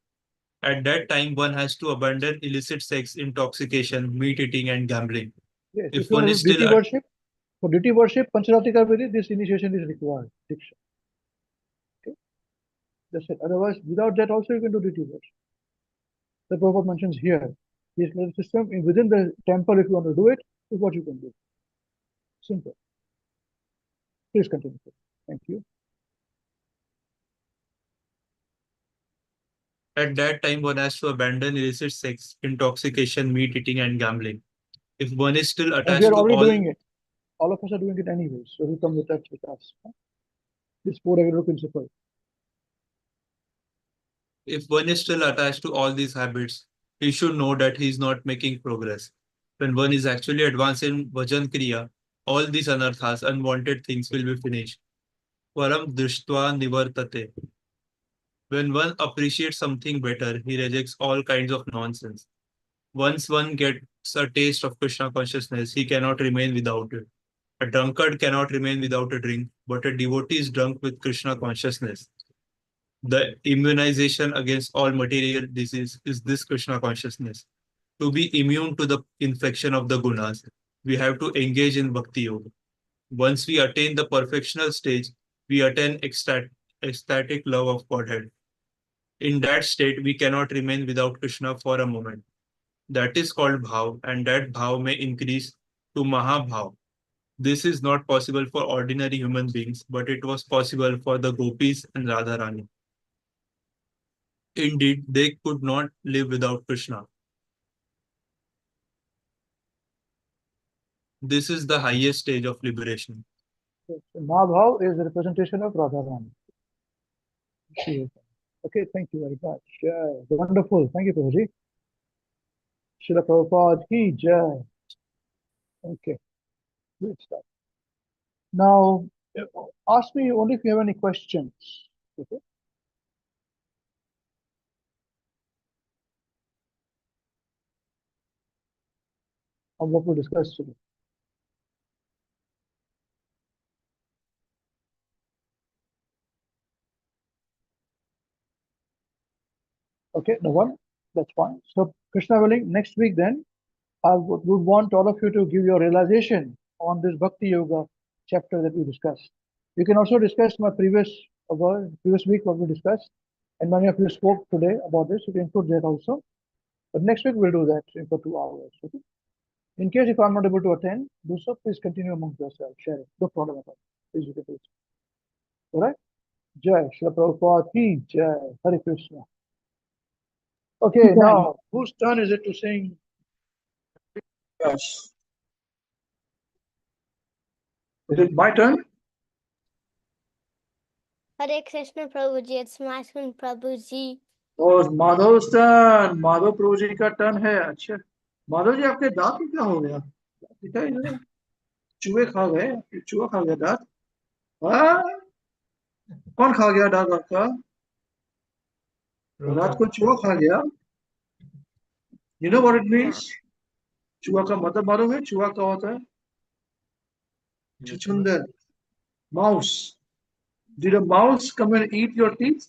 At that time, one has to abandon illicit sex, intoxication, meat eating, and gambling. Yes, If if you one want is to do still deity worship, for deity worship, Pancharatika Vedi, this initiation is required. Diksha. Okay? That's it. Otherwise, without that also you can do deity worship. The Prabhupada mentions here. This little system within the temple, if you want to do it, is what you can do. Simple. Please continue. Thank you. At that time, one has to abandon illicit sex, intoxication, meat eating, and gambling. If one is still And we attached are to already all, doing it. All of us are doing it anyway. So we come with that with us. This four regular principle. if one is still attached to all these habits, he should know that he is not making progress. When one is actually advanced in bhajan kriya, all these anarthas, unwanted things will be finished. Param drishtva nivartate. When one appreciates something better, he rejects all kinds of nonsense. Once one gets a taste of Krishna consciousness, he cannot remain without it. A drunkard cannot remain without a drink, but a devotee is drunk with Krishna consciousness. The immunization against all material disease is this Krishna consciousness. To be immune to the infection of the gunas, we have to engage in bhakti yoga. Once we attain the perfectional stage, we attain ecstatic love of Godhead. In that state, we cannot remain without Krishna for a moment. That is called bhav, and that bhav may increase to mahabhav. This is not possible for ordinary human beings, but it was possible for the gopis and Radharani. Indeed, they could not live without Krishna. This is the highest stage of liberation. Yes. So Mahabhav is the representation of Radharani. Okay, thank you very much. Wonderful. Thank you, Prabhuji. Srila Prabhupada ki jai. Okay, great stuff. Now, ask me only if you have any questions. Okay. On what we discussed today. Okay, no one. That's fine. So, Krishna willing, next week then, I would want all of you to give your realization on this Bhakti Yoga chapter that we discussed. You can also discuss my previous week what we discussed, and many of you spoke today about this. You can include that also. But next week we'll do that for 2 hours. Okay? In case if I'm not able to attend, do so, please continue amongst yourselves, share it. No problem at all. Please, you can do it. All right? Jai, Srila Prabhupada ki Jai, Hare Krishna. Okay, now, whose turn is it to sing? Yes. Is it my turn? Hare Krishna Prabhuji, it's my turn, Prabhuji. Oh, it's Madhav's turn. Madhav Prabhu जी का turn है. अच्छा, माधव जी आपके दांत में क्या हो गया? दिखाई नहीं दे. चूहे खा गए. चूहा खा गया दांत. हाँ? कौन खा गया दांत आपका? रात को चूहा खा गया. You know what it means? चूहा का मतलब मालूम है? चूहा क्या होता है? छुछुंदर. Mouse. Did a mouse come and eat your teeth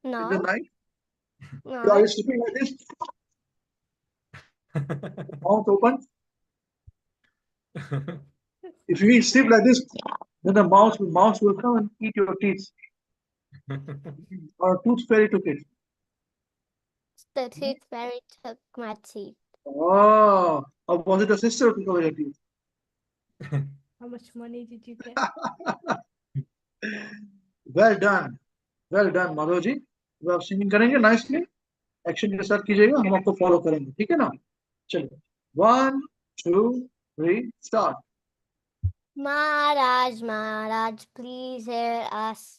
in the No, night? Are no. you sleeping like this? Mouth open. If you sleep like this, then the mouse will come and eat your teeth. Our tooth fairy took it. The tooth fairy took my teeth. Oh, or was it a sister who took away your teeth? How much money did you get? Well done, Madhav ji. अब आप singing करेंगे nicely. Action के साथ कीजिएगा, हम आपको follow करेंगे. ठीक है ना? चलिए. 1, 2, 3, start. Maharaj, Maharaj, please hear us.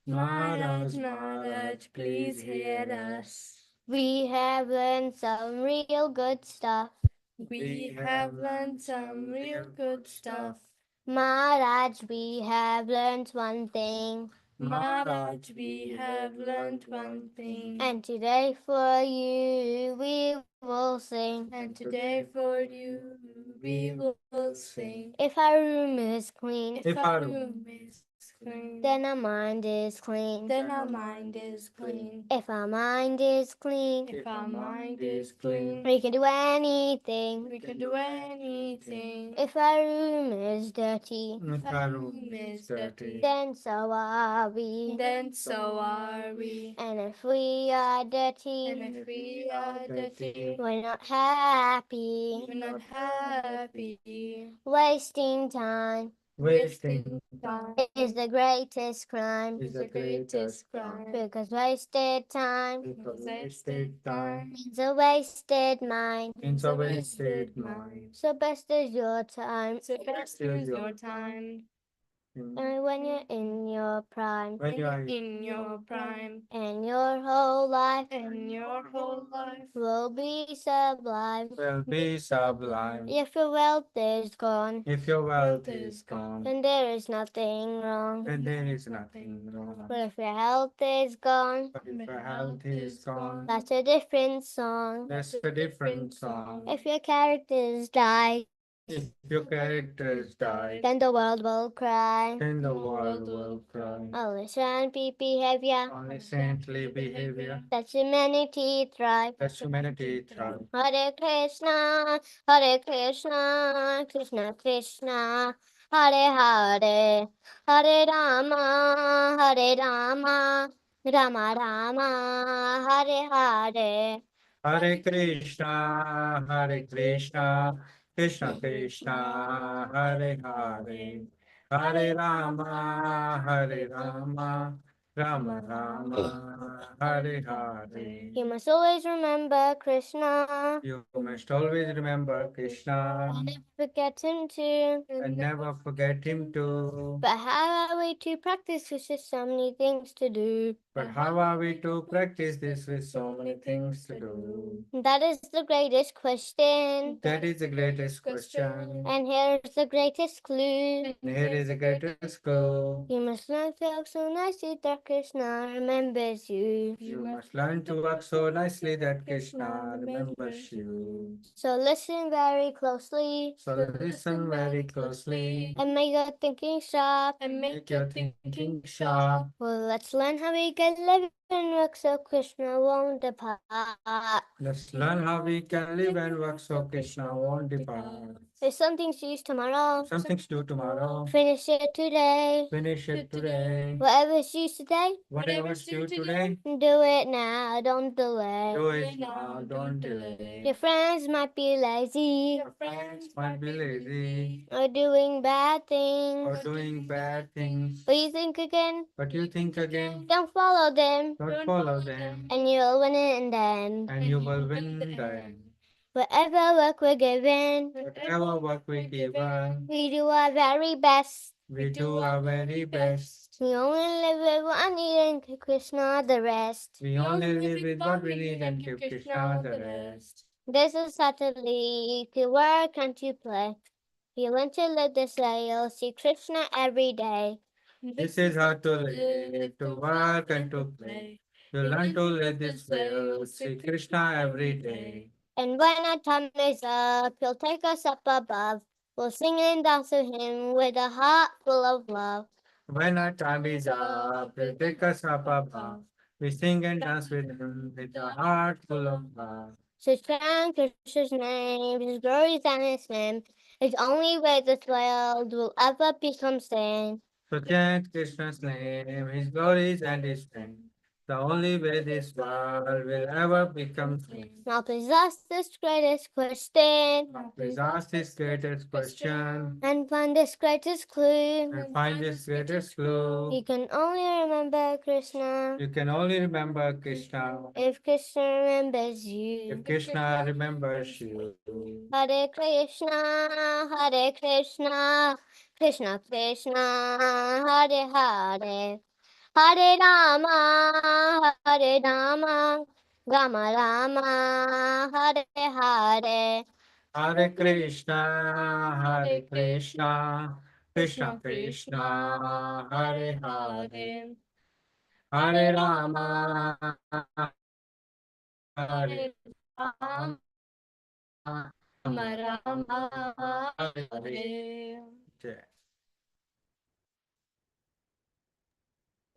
Maharaj, Maharaj, please hear us. We have learned some real good stuff. We have learned some real good stuff. Maharaj, we have learned one thing. Maharaj, we have learned one thing. And today for you we will sing. And today for you we will sing. If our room is clean, If our room is clean, then our mind is clean. then our mind is clean. If our mind is clean, If our mind is clean, we can do anything. we can do anything. If our room is dirty, If our room is dirty, then so are we. then so are we. And if we are And dirty, if we are dirty, we're not happy. we're not happy. Wasting time Wasting time is the greatest crime. is the greatest crime. Because wasted time Because wasted time means a wasted mind. means a wasted mind. So best is your time. So best use your time And when you're in your prime, when you are in your prime, and your whole life and your whole life will be sublime. will be sublime. If your wealth is gone, If your wealth is gone, then there is nothing wrong. then there is nothing wrong. But if your health is gone, But if your health is gone, that's a different song. that's a different song. If your characters die, If your characters die, then the world will cry. then the world will cry. Only saintly behavior, Only saintly behavior, that humanity thrive. that humanity thrive. Hare Krishna, Krishna Krishna, Hare Hare, Hare Rama, Rama Rama, Hare Hare. Hare Krishna, Krishna Krishna, Hare Hare. Hare Rama, Rama Rama, Hare Hare. You must always remember Krishna, You must always remember Krishna and never forget him too. and never forget him too. But how are we to practice this with so many things to do? But how are we to practice this with so many things to do? That is the greatest question. That is the greatest question. And here is the greatest clue. And here is the greatest clue. You must learn to act so nicely that Krishna remembers you. You must learn to work so nicely that Krishna remembers you. So listen very closely So listen very closely and make your thinking sharp. and make your thinking sharp. Well, let's learn how we get living work so Krishna won't depart. Let's learn how we can live and work so Krishna won't depart. There's something to use tomorrow. Something to do tomorrow. Finish it today. Finish it today. Whatever's used today, Whatever's due today, do it now, don't delay. do it now, don't delay. Your friends might be lazy Your friends might be lazy or doing bad things. or doing bad things, But you think again, but you think again, don't follow them, don't follow them, and you'll win it in the end. and you will win the end. Whatever work we're given, Whatever work we given, we do our very best. we do our very best. We only live with what I need and give Krishna the rest. We only live with what we need and give Krishna the rest. This is how to live, to work and to play. If you want to live this way, you'll see Krishna every day. This is how to live, to work and to play. You learn to live this way, you'll see Krishna every day. And when our time is up, he'll take us up above. We'll sing and dance to him with a heart full of love. When our time is up, he'll take us up above. We sing and dance with him with a heart full of love. So chant Krishna's name, his glories and his name. His only way this world will ever become sane. So chant Krishna's name, his glories and his strength. The only way this world will ever become free. Now please ask this greatest question Please ask this greatest question and find this greatest clue. and find this greatest clue. You can only remember Krishna You can only remember Krishna if Krishna remembers you. if Krishna remembers you. Hare Krishna, Hare Krishna, Krishna Krishna, Hare Hare. Hare Rama, Hare Rama, Rama Rama, Hare Hare. Hare Krishna, Hare Krishna, Krishna Krishna, Hare Hare. Hare Rama, Hare Rama, Rama, Hare Hare. Jai.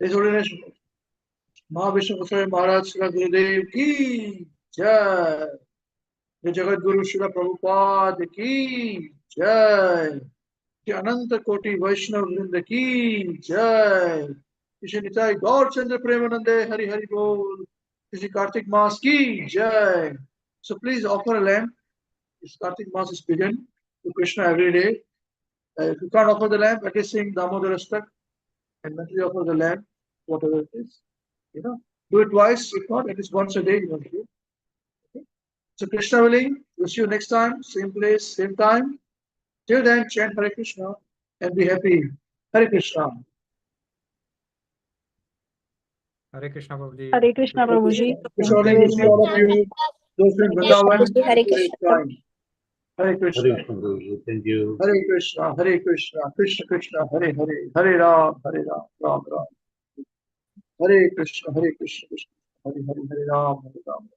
His Holiness Mahavishnu Goswami Maharaj Srila Gurudev ki Jai. The Jagat Guru Srila Prabhupada ki Jai. The Ananta Koti Vaishnava Vrinda ki Jai. Shri Nitai Gaur Chandra Premanande Hari Hari Bol. Shri Kartik Maas ki Jai. So please offer a lamp. This Kartik Maas is begun to Krishna every day. If you can't offer the lamp, at least sing Damodarastak and mentally offer the lamp, whatever it is. Do it twice, if not, at least once a day you want to do. Okay? So Krishna willing, we'll see you next time, same place, same time. Till then, chant Hare Krishna and be happy. Hare Krishna. Hare Krishna Prabhuji. Hare Krishna, Prabhuji. Krishna willing, we'll see all of you. Those in Vrindavan, Hare Krishna. time. Hare Hare Krishna. Krishna, Guruji. Thank you. Hare Krishna, Hare Krishna, Krishna Krishna, Hare Hare, Hare Ram, Ram Ram. Hare Krishna, Krishna, Hare Hare, Hare Ram, Ram.